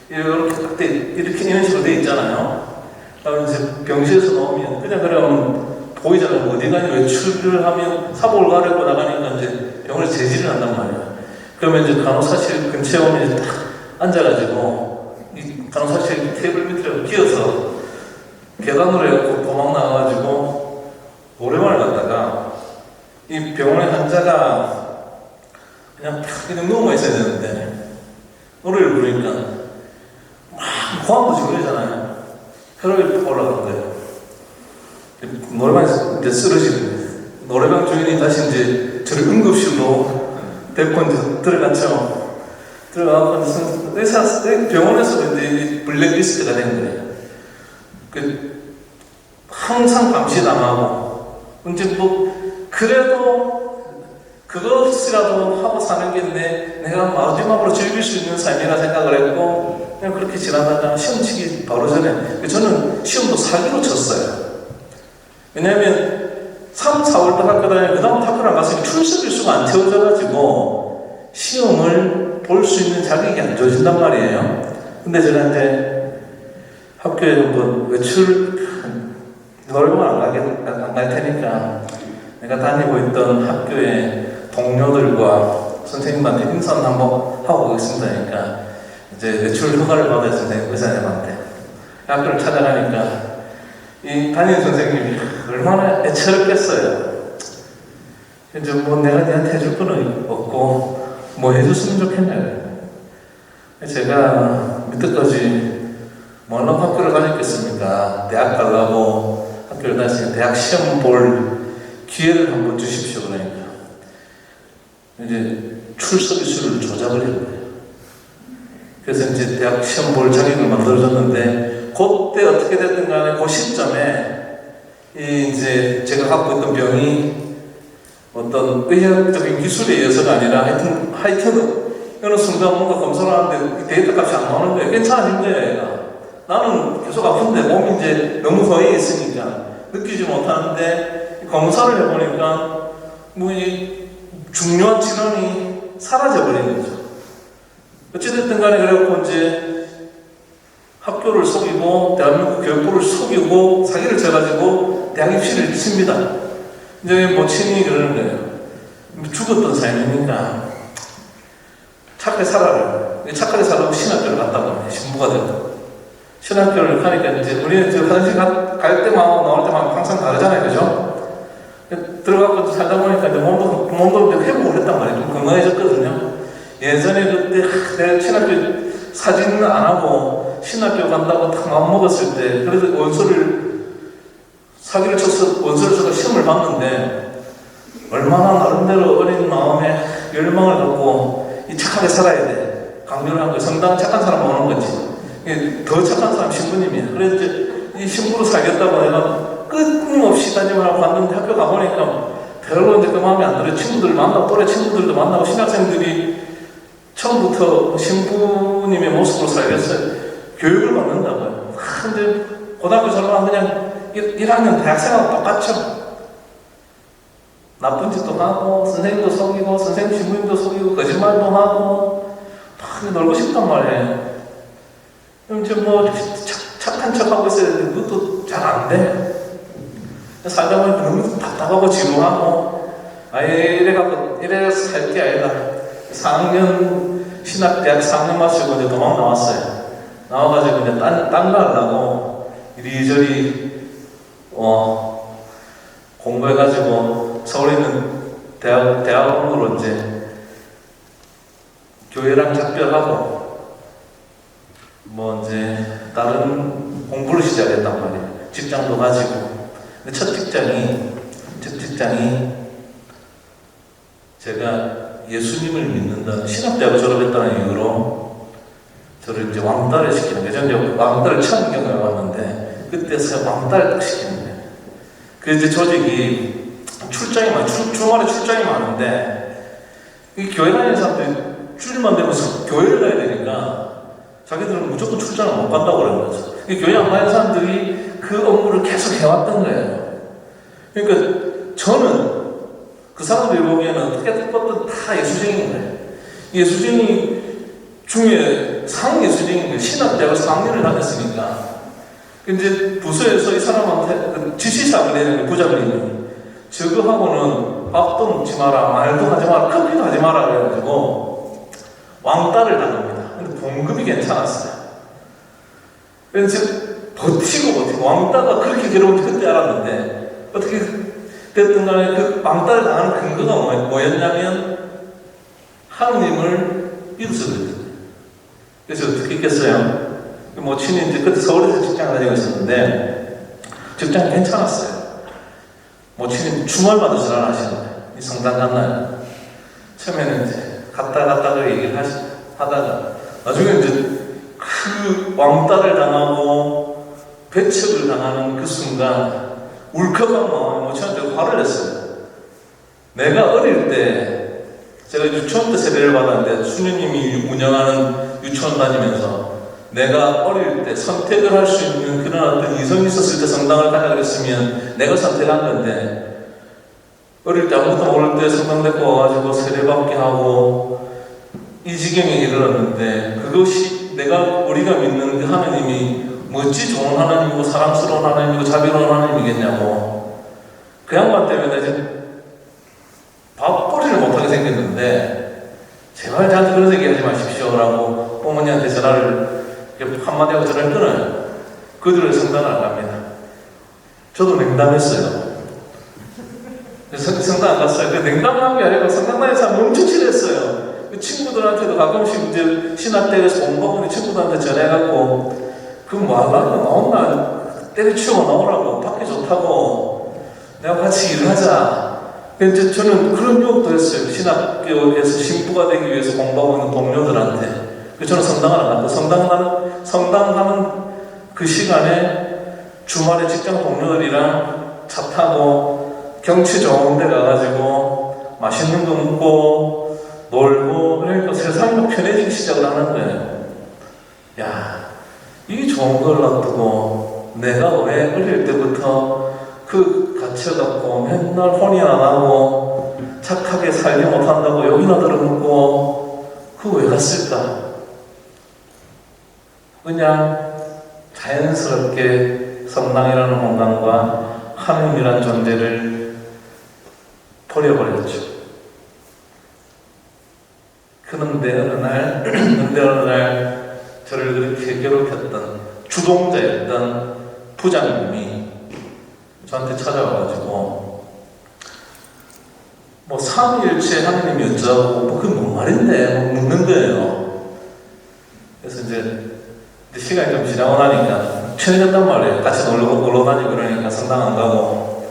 이렇게 이런 식으로 돼 있잖아요. 그다음에 이제 병실에서 나오면 그냥 그러면 보이잖아요. 어디 가니 외출을 하면 사복을 갈아입고 나가니까 이제 병원에 재질을 한단 말이에요. 그러면 이제 간호사실 근처에 오면 이제 딱 앉아가지고 이 간호사실 테이블 밑으로 끼어서 계단으로 해갖고 도망 나가가지고 노래방을 갔다가 이 병원의 환자가 그냥 그냥 누워만 있어야 되는데 노래를 부르니까 막 고함도 지고 그러잖아요. 혈압이 올라간 거예요. 노래방에서 이제 쓰러지는 거예요. 노래방 주인이 다시 이제 저를 응급실로 데리고 이제 들어갔죠. 들어가고 병원에서도 이제 블랙리스트가 된 거예요. 항상 감시당하고 이제 그래도 그것이라도 하고 사는 게 내가 마지막으로 즐길 수 있는 삶이라 생각을 했고 그냥 그렇게 지나다가 시험 치기 바로 전에 저는 시험도 사기로 쳤어요. 왜냐하면 3, 4월 달 학교 다니고 그 다음 학교를 안 갔으니 출석 일수가 안 채워져가지고 시험을 볼 수 있는 자격이 안 주어진단 말이에요. 근데 제가 이제 학교에 외출 노래방 안 갈 테니까 내가 다니고 있던 학교의 동료들과 선생님한테 인사를 한번 하고 오겠습니다. 그러니까 이제 외출 허가를 받아야 선생님 의사님한테 학교를 찾아가니까 이 담임 선생님이 얼마나 애처롭겠어요. 이제 뭐 내가 니한테 해줄 거는 없고 뭐 해줬으면 좋겠냐. 제가 밑에까지 뭐하러 학교를 다녔겠습니까? 대학 가려고 학교를 다니시니까 대학 시험 볼 기회를 한번 주십시오. 그러니까 이제 출석일 수를 조작을 한 거예요. 그래서 이제 대학 시험 볼 자격을 만들어줬는데 그때 어떻게 됐든 간에 그 시점에 이제 제가 갖고 있던 병이 어떤 의학적인 기술에 의해서가 아니라 하여튼 어느 순간 뭔가 검사를 하는데 데이터 값이 안 나오는 거예요. 괜찮아진 거예요, 얘가. 나는 계속 아픈데 몸이 이제 너무 허해 있으니까 느끼지 못하는데 검사를 해보니까 뭐 이 중요한 질환이 사라져버린 거죠. 어찌됐든 간에 그래갖고 이제 학교를 속이고 대한민국 교육부를 속이고 사기를 쳐가지고 대학 입시를 칩니다. 이제 모친이 그러는 거예요. 죽었던 삶이니까 착하게 살아라. 착하게 살라고 신학교를 갔다고 합니다. 신부가 되고. 신학교를 가니까 이제 우리는 저 화장실 갈 때만 나올 때만 항상 다르잖아요. 그죠? 들어가고 살다 보니까 이제 몸도 이제 회복을 했단 말이에요. 좀 건강해졌거든요. 예전에 그때 내가 신학교 사진은 안 하고 신학교 간다고 다 마음먹었을 때 그래서 사기를 쳐서 원서를 써서 시험을 봤는데 얼마나 나름대로 어린 마음에 열망을 갖고 이 착하게 살아야 돼. 강조를 한 거예요. 성당은 착한 사람 오는 거지. 더 착한 사람 신부님이에요. 그래서 이제 이 신부로 살겠다고 내가 끊임없이 다니면서 갔는데 학교 가보니까 별로 이제 그 마음에 안 들어요. 친구들 만나고 또래 친구들도 만나고 신학생들이 처음부터 신부님의 모습으로 살겠어요. 교육을 받는다고요. 근데 고등학교 졸업하면 그냥 1학년 대학생하고 똑같죠. 나쁜 짓도 하고 선생님도 속이고 선생님 신부님도 속이고 거짓말도 하고 막 놀고 싶단 말이에요. 그럼 이제 뭐 착한 척하고 있어야 되는데 그것도 잘 안 돼. 살다 보니까 너무 답답하고 지루하고 아예 이래서 살 게 아니다. 4학년 신학대학 4학년 마치고 이제 도망 나왔어요. 나와가지고 이제 딴 가려고 이리저리 공부해가지고 서울에 있는 대학원으로 이제 교회랑 작별하고 뭐 이제 다른 공부를 시작했단 말이에요. 직장도 가지고. 근데 첫 직장이 제가 예수님을 믿는다는 신학대학을 졸업했다는 이유로 저를 이제 왕따를 시키는 거예요. 저는 이제 왕따를 처음 경험해봤는데 그때서 왕따를 딱 시키는 거예요. 그래서 이제 조직이 주말에 출장이 많은데 이 교회 다니는 사람들이 주일만 되면 교회를 가야 되니까 자기들은 무조건 출장을 못 간다고 그러는 거죠. 이 교회 안 가는 사람들이 그 업무를 계속 해왔던 거예요. 그러니까 저는 그 사람들이 보기에는 어떻게 봤든 다 예수쟁이인 거예요. 예수쟁이 중에 상예수쟁인 거예요. 신학대학을 4학년을 다녔으니까. 이제 부서에서 이 사람한테 지시사항을 내는 거예요. 부장님이. 저거하고는 밥도 먹지 마라, 말도 하지 마라, 커피도 하지 마라 그래가지고 왕따를 당합니다. 근데 봉급이 괜찮았어요. 그래서 버티고 왕따가 그렇게 괴로운지 그때 알았는데 어떻게 됐든 간에 그 왕따를 당하는 근거가 뭐였냐면 하느님을 믿어서 그랬거든요. 그래서 어떻게 했겠어요? 모친이 이제 그때 서울에서 직장을 다니고 있었는데 직장이 괜찮았어요. 모친이 주말마다 전화를 하시는 거예요. 이 성당 갔나요? 처음에는 이제 갔다가 얘기를 하다가 나중에 이제 그 왕따를 당하고 배척을 당하는 그 순간 울컥한 마음에 모친한테 화를 냈어요. 내가 어릴 때 제가 유치원 때 세례를 받았는데 수녀님이 운영하는 유치원 다니면서 내가 어릴 때 선택을 할 수 있는 그런 어떤 이성이 있었을 때 성당을 가자 그랬으면 내가 선택한 건데 어릴 때 아무것도 모를 때 성당 데리고 와가지고 세례받게 하고 이 지경에 이르렀는데 그것이 우리가 믿는 그 하나님이 멋지 좋은 하나님이고 사랑스러운 하나님이고 자비로운 하나님이겠냐고. 그 양반 때문에 이제 밥벌이를 못하게 생겼는데 제발 저한테 그런 얘기 하지 마십시오 라고 어머니한테 전화를 한마디 하고 전화를 끊어요. 그들의 성당을 안 갑니다. 저도 냉담했어요. 성당 안 갔어요. 그 냉담한 게 아니라 성당에서 엄청 싫어했어요. 그 친구들한테도 가끔씩 이제 신학대에서 공부하는 친구들한테 전해갖고 그 뭐 하려고 나온나 때려치우고 나오라고 밖에 좋다고 내가 같이 일하자. 이제 저는 그런 유혹도 했어요. 신학교에서 신부가 되기 위해서 공부하고 있는 동료들한테. 저는 성당을 안 갔고 성당 가는 그 시간에 주말에 직장 동료들이랑 차 타고 경치 좋은 데 가가지고 맛있는 거 먹고 놀고 그러니까 세상이 막 편해지기 시작을 하는 거예요. 야, 이 좋은 걸 놔두고 내가 왜 어릴 때부터 그 갇혀갖고 맨날 혼이 안 하고 착하게 살지 못한다고 여기나 들어먹고 그거 왜 갔을까? 그냥 자연스럽게 성당이라는 공간과 하느님이라는 존재를 버려버렸죠. 그런데 어느 날 저를 그렇게 괴롭혔던 주동자였던 부장님이 저한테 찾아와가지고 뭐 삼위일체 하느님이 어쩌고 그게 뭔 말인데 묻는 거예요. 그래서 이제 시간이 좀 지나고 나니까 편해졌단 말이에요. 같이 놀러 다니고 그러니까 성당 안 가고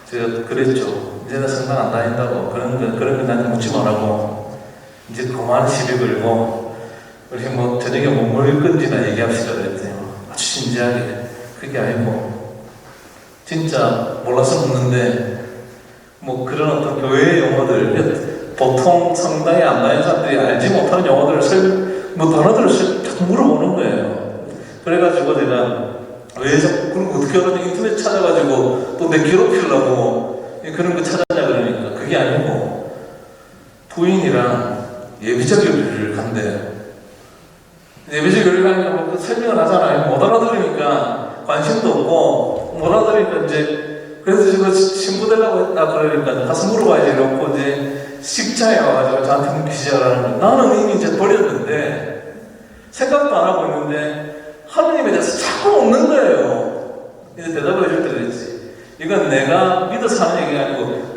제가 그랬죠. 이제는 성당 안 다닌다고 그런 거 나한테 묻지 말라고 이제 그만 시비 걸고 우리 뭐 저녁에 뭐 먹을 건지나 얘기합시다 그랬더니 아주 진지하게 그게 아니고 진짜 몰라서 묻는데 뭐 그런 어떤 교회의 용어들 보통 성당에 안 다니는 사람들이 알지 못하는 용어들을 뭐 단어들을 자꾸 물어보는 거예요. 그래가지고 제가 왜 자꾸 그런 거 어떻게 하는지 인터넷 찾아가지고 또 내 괴롭히려고 그런 거 찾았냐 그러니까 그게 아니고 부인이랑 예비적 요리를 간대요. 예비적 요리를 하니까 뭐 설명을 하잖아요. 못 알아들으니까 관심도 없고 못 알아들으니까 이제 그래서 제가 신부 되려고 했다 그러니까 가서 물어봐야지 이러고 이제 십자에 와가지고 저한테 묻기 시작하는 거예요. 나는 이미 이제 버렸는데 생각도 안 하고 있는데 하느님에 대해서 자꾸 묻는 거예요. 이제 대답을 해줄 때 그랬지. 이건 내가 믿어서 하는 얘기가 아니고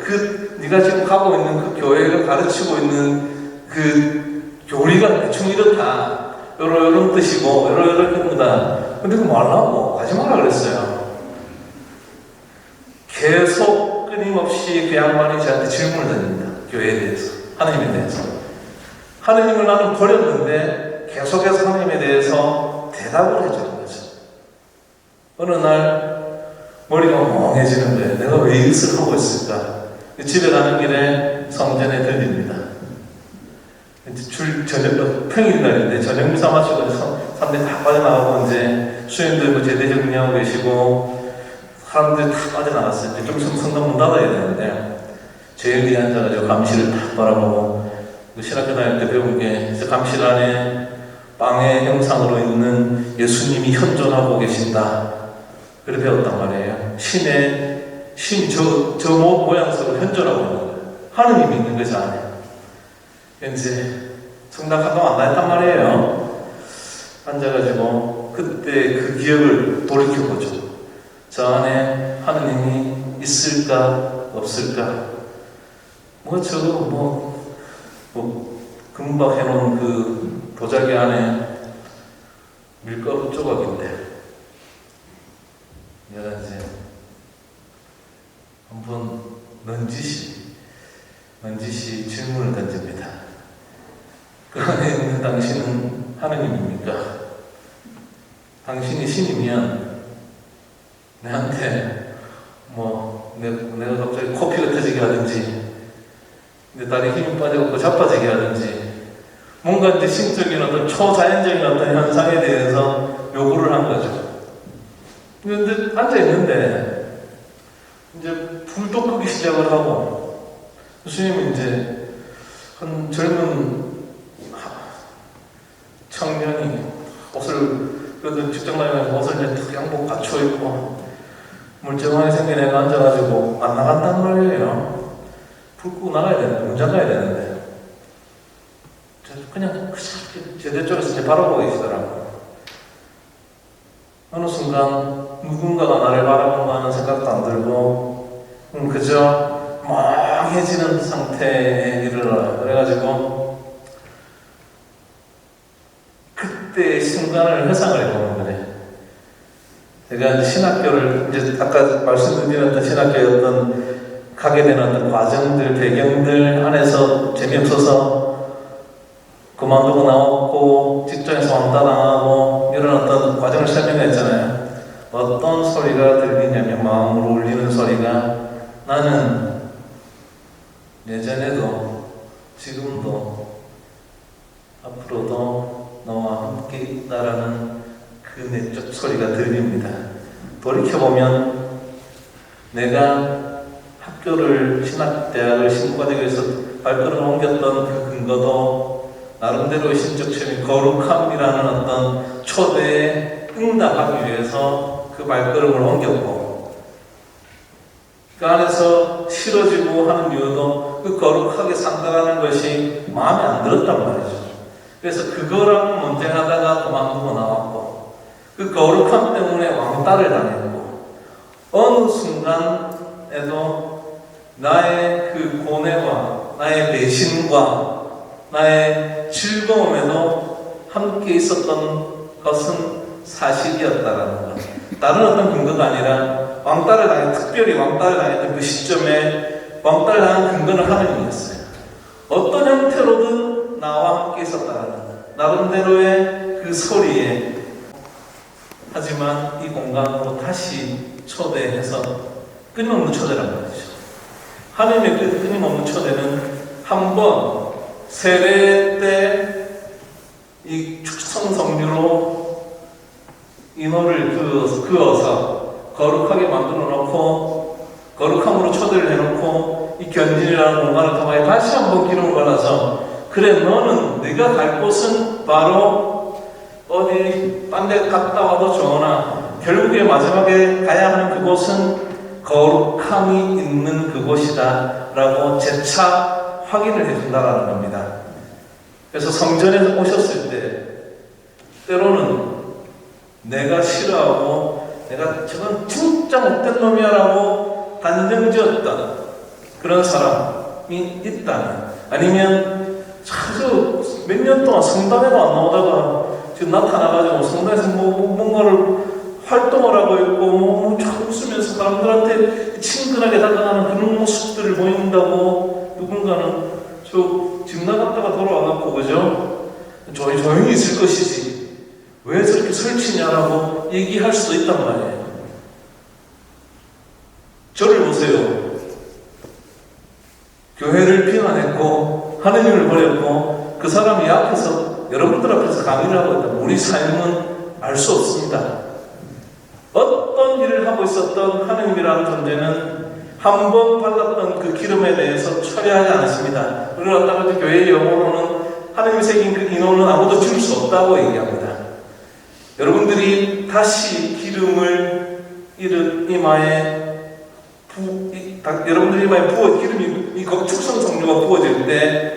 네가 지금 가고 있는 그 교회가 가르치고 있는 그 교리가 대충 이렇다. 이런 뜻이고 이런 겁니다. 근데 그거 말라고 가지 마라 그랬어요. 계속 끊임없이 그 양반이 저한테 질문을 던집니다. 교회에 대해서, 하느님에 대해서. 하느님을 나는 버렸는데 계속해서 하느님에 대해서 대답을 해주는 거죠. 어느 날 머리가 멍해지는 거예요. 내가 왜 이것을 하고 있을까? 집에 가는 길에 성전에 들립니다. 저녁 평일날인데 저녁 미사 마치고 사람들이 다 빠져나가고 이제 수행들 제대 정리하고 계시고 사람들이 다 빠져나갔어요. 이제 좀 성당 문 닫아야 되는데 제일 위에 앉아가지고 감시를 딱 바라보고 신학교 다닐 때 배운 게 감실 안에 빵의 형상으로 있는 예수님이 현존하고 계신다. 그렇게 배웠단 말이에요. 신이 저 모양새로 현존하고 있는 거예요. 하느님이 있는 거지 안에. 이제 성당 활동 안 다녔단 말이에요. 앉아가지고 그때 그 기억을 돌이켜보죠. 저 안에 하느님이 있을까 없을까? 저거 금방 해놓은 그 도자기 안에 밀가루 조각인데 내가 이제 한번 넌지시 질문을 던집니다. 그 안에 있는 당신은 하느님입니까? 당신이 신이면 내한테 내가 갑자기 코피가 터지게 하든지 내 다리 힘이 빠져갖고 자빠지게 하든지 뭔가 이제 신적인 어떤 초자연적인 어떤 현상에 대해서 요구를 한 거죠. 근데 앉아있는데 이제 불도 끄기 시작을 하고 교수님이 이제 한 젊은 청년이 그래도 직장 다니면서 옷을 이제 양복 갖춰 입고 멀쩡하게 생긴 애가 앉아가지고 안 나간단 말이에요. 불 끄고 나가야 되는데, 문 잠가야 되는데. 그냥 제대 쪽에서 이제 바라보고 계시더라고요. 어느 순간 누군가가 나를 바라본다 하는 생각도 안 들고 그저 멍해지는 상태에 이르러요. 그래가지고 그때의 순간을 회상을 해보는 거네. 제가 이제 신학교를 이제 아까 말씀드린 어떤 신학교의 어떤 가게 되는 어떤 과정들, 배경들 안에서 재미없어서 그만두고 나왔고 직장에서 왕따당하고 이런 어떤 과정을 설명했잖아요. 어떤 소리가 들리냐면 마음으로 울리는 소리가 나는 예전에도 지금도 앞으로도 너와 함께 있다라는 그 내적 소리가 들립니다. 돌이켜보면 내가 학교를 신학대학을 신고하기 위해서 발걸음을 옮겼던 그 근거도 나름대로의 신적 체험이 거룩함이라는 어떤 초대에 응답하기 위해서 그 발걸음을 옮겼고 그 안에서 싫어지고 하는 이유도 그 거룩하게 산다는 것이 마음에 안 들었단 말이죠. 그래서 그거랑 논쟁하다가 그만두고 나왔고 그 거룩함 때문에 왕따를 당했고 어느 순간에도 나의 그 고뇌와 나의 배신과 나의 즐거움에도 함께 있었던 것은 사실이었다라는 것. 다른 어떤 근거가 아니라 특별히 왕따를 당했던 그 시점에 왕따를 당한 근거는 하나님이었어요. 어떤 형태로든 나와 함께 있었다라는 것. 나름대로의 그 소리에 하지만 이 공간으로 다시 초대해서 끊임없는 초대란 말이죠. 하나님의 그 끊임없는 초대는 한번 세례 때 이 축성 성류로 인호를 그어서 거룩하게 만들어 놓고 거룩함으로 초대를 해놓고 이 견진이라는 공간을 통하여 다시 한번 기름을 발라서 그래 너는 네가 갈 곳은 바로 어디 딴 데 갔다 와도 좋으나 결국에 마지막에 가야 하는 그곳은 거룩함이 있는 그곳이다 라고 재차 확인을 해준다라는 겁니다. 그래서 성전에서 오셨을 때 때로는 내가 싫어하고 내가 저건 진짜 못된 놈이야 라고 단정지었던 그런 사람이 있다면 아니면 아주 몇 년 동안 성당에도 안 나오다가 지금 나타나가지고 성당에서 뭔가를 활동을 하고 있고 쫙 웃으면서 사람들한테 친근하게 다가가는 그런 모습들을 보인다고 누군가는 집 나갔다가 돌아와갖고 그죠? 조용히 있을 것이지 왜 저렇게 설치냐라고 얘기할 수도 있단 말이에요. 저를 보세요. 교회를 비난했고 하느님을 버렸고 그 사람이 앞에서 여러분들 앞에서 강의를 하고 있다면 우리 삶은 알 수 없습니다. 어떤 일을 하고 있었던 하느님이라는 존재는 한 번 발랐던 그 기름에 대해서 철회하지 않습니다. 우리가 갖다가 교회의 영어로는 하느님이 새긴 그 인원은 아무도 줄 수 없다고 얘기합니다. 여러분들이 다시 기름을 여러분들 이마에 기름이 이 축성 성류가 부어질 때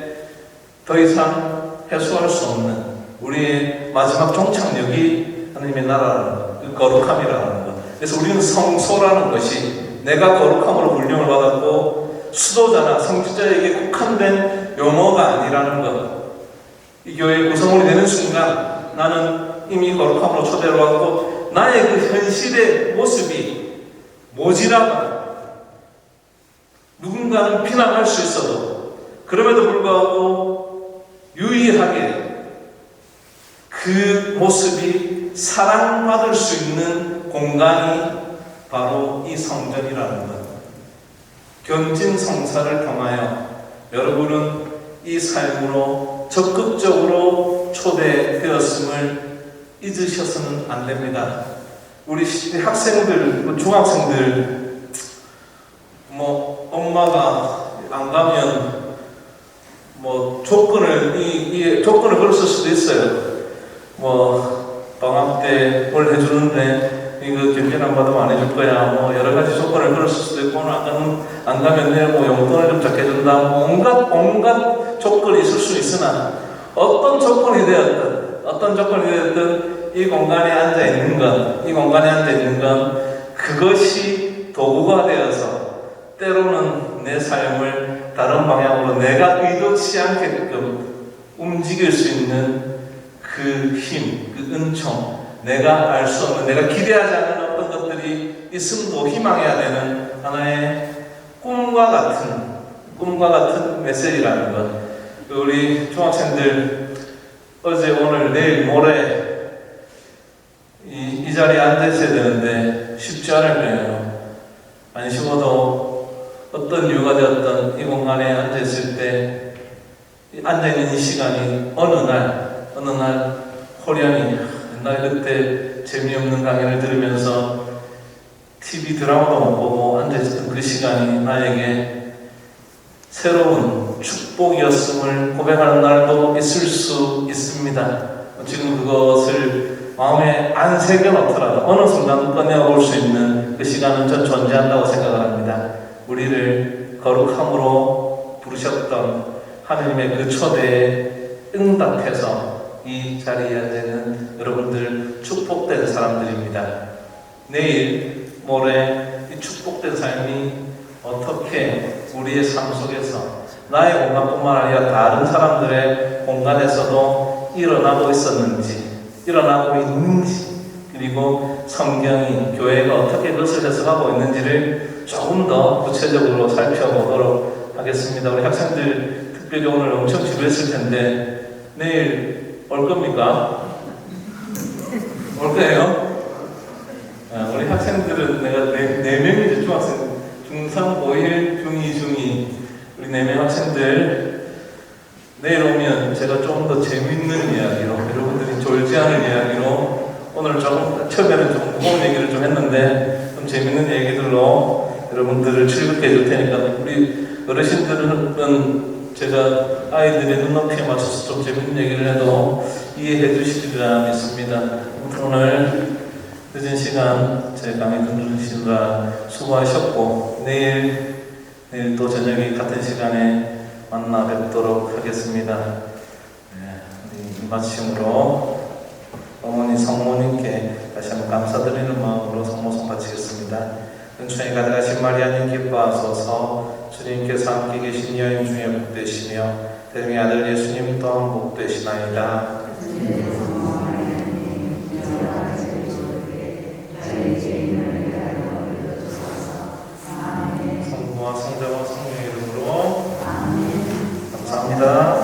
더 이상 해소할 수 없는 우리의 마지막 종착역이 하나님의 나라라는 것, 그 거룩함이라는 것. 그래서 우리는 성소라는 것이 내가 거룩함으로 불령을 받았고 수도자나 성직자에게 국한된 용어가 아니라는 것. 이 교회의 구성원이 되는 순간 나는 이미 거룩함으로 초대를 받고 나의 그 현실의 모습이 모질하거나 누군가는 비난할 수 있어도 그럼에도 불구하고 유일하게 그 모습이 사랑받을 수 있는 공간이 바로 이 성전이라는 것. 견진 성사를 통하여 여러분은 이 삶으로 적극적으로 초대되었음을 잊으셔서는 안 됩니다. 우리 학생들, 중학생들, 엄마가 안 가면 조건을 걸었을 수도 있어요. 방학 때 뭘 해주는데 이거 견진 안 받으면 안 해줄 거야. 여러 가지 조건을 걸었을 수도 있고 안 가면 내 용돈을 좀 적게 준다. 온갖 조건이 있을 수 있으나 어떤 조건이 되었든 이 공간에 앉아 있는 건 그것이 도구가 되어서 때로는 내 삶을 다른 방향으로 내가 의도치 않게끔 움직일 수 있는 그 힘, 그 은총, 내가 알 수 없는, 내가 기대하지 않는 어떤 것들이 있음도 희망해야 되는 하나의 꿈과 같은 메시지라는 것. 우리 중학생들 어제, 오늘, 내일, 모레 이 자리에 앉아 있어야 되는데 쉽지 않을 거예요. 안 쉬워도 어떤 이유가 되었던 이 공간에 앉아 있을 때 앉아 있는 이 시간이 어느 날 호련히 옛날에 그때 재미없는 강연을 들으면서 TV 드라마도 못 보고 앉아 있었던 그 시간이 나에게 새로운 축복이었음을 고백하는 날도 있을 수 있습니다. 지금 그것을 마음에 안 새겨놓더라도 어느 순간 꺼내볼 수 있는 그 시간은 전 존재한다고 생각을 합니다. 우리를 거룩함으로 부르셨던 하느님의 그 초대에 응답해서 이 자리에 앉아있는 여러분들 축복된 사람들입니다. 내일, 모레 이 축복된 삶이 어떻게 우리의 삶 속에서 나의 공간뿐만 아니라 다른 사람들의 공간에서도 일어나고 있는지, 그리고 성경이, 교회가 어떻게 그것을 해석하고 있는지를 조금 더 구체적으로 살펴보도록 하겠습니다. 우리 학생들 특별히 오늘 엄청 지루했을 텐데 내일 올 겁니까? 올 거예요? 우리 학생들은 내가 네 명이죠. 중학생, 중3, 고1, 중2, 중2 우리 4명 학생들 내일 오면 제가 좀 더 재밌는 이야기로, 여러분들이 졸지 않을 이야기로, 오늘 조금 처음에는 좀 무거운 얘기를 좀 했는데 좀 재밌는 얘기들로 여러분들을 즐겁게 해줄 테니까 우리 어르신들은 제가 아이들의 눈높이에 맞춰서 좀 재밌는 얘기를 해도 이해해 주시리라 믿습니다. 오늘 늦은 시간 제 강의 들으시느라 수고하셨고 내일 또 저녁에 같은 시간에 만나 뵙도록 하겠습니다. 우리 마침으로 어머니 성모님께 다시 한번 감사드리는 마음으로 성모송 바치겠습니다. 은총이 가득하신 마리아님 기뻐하소서. 주님께서 함께 계신 여인 중에 복되시며 대중의 아들 예수님 또한 복되시나이다. 성부와 성자와 성령의 이름으로 감사합니다.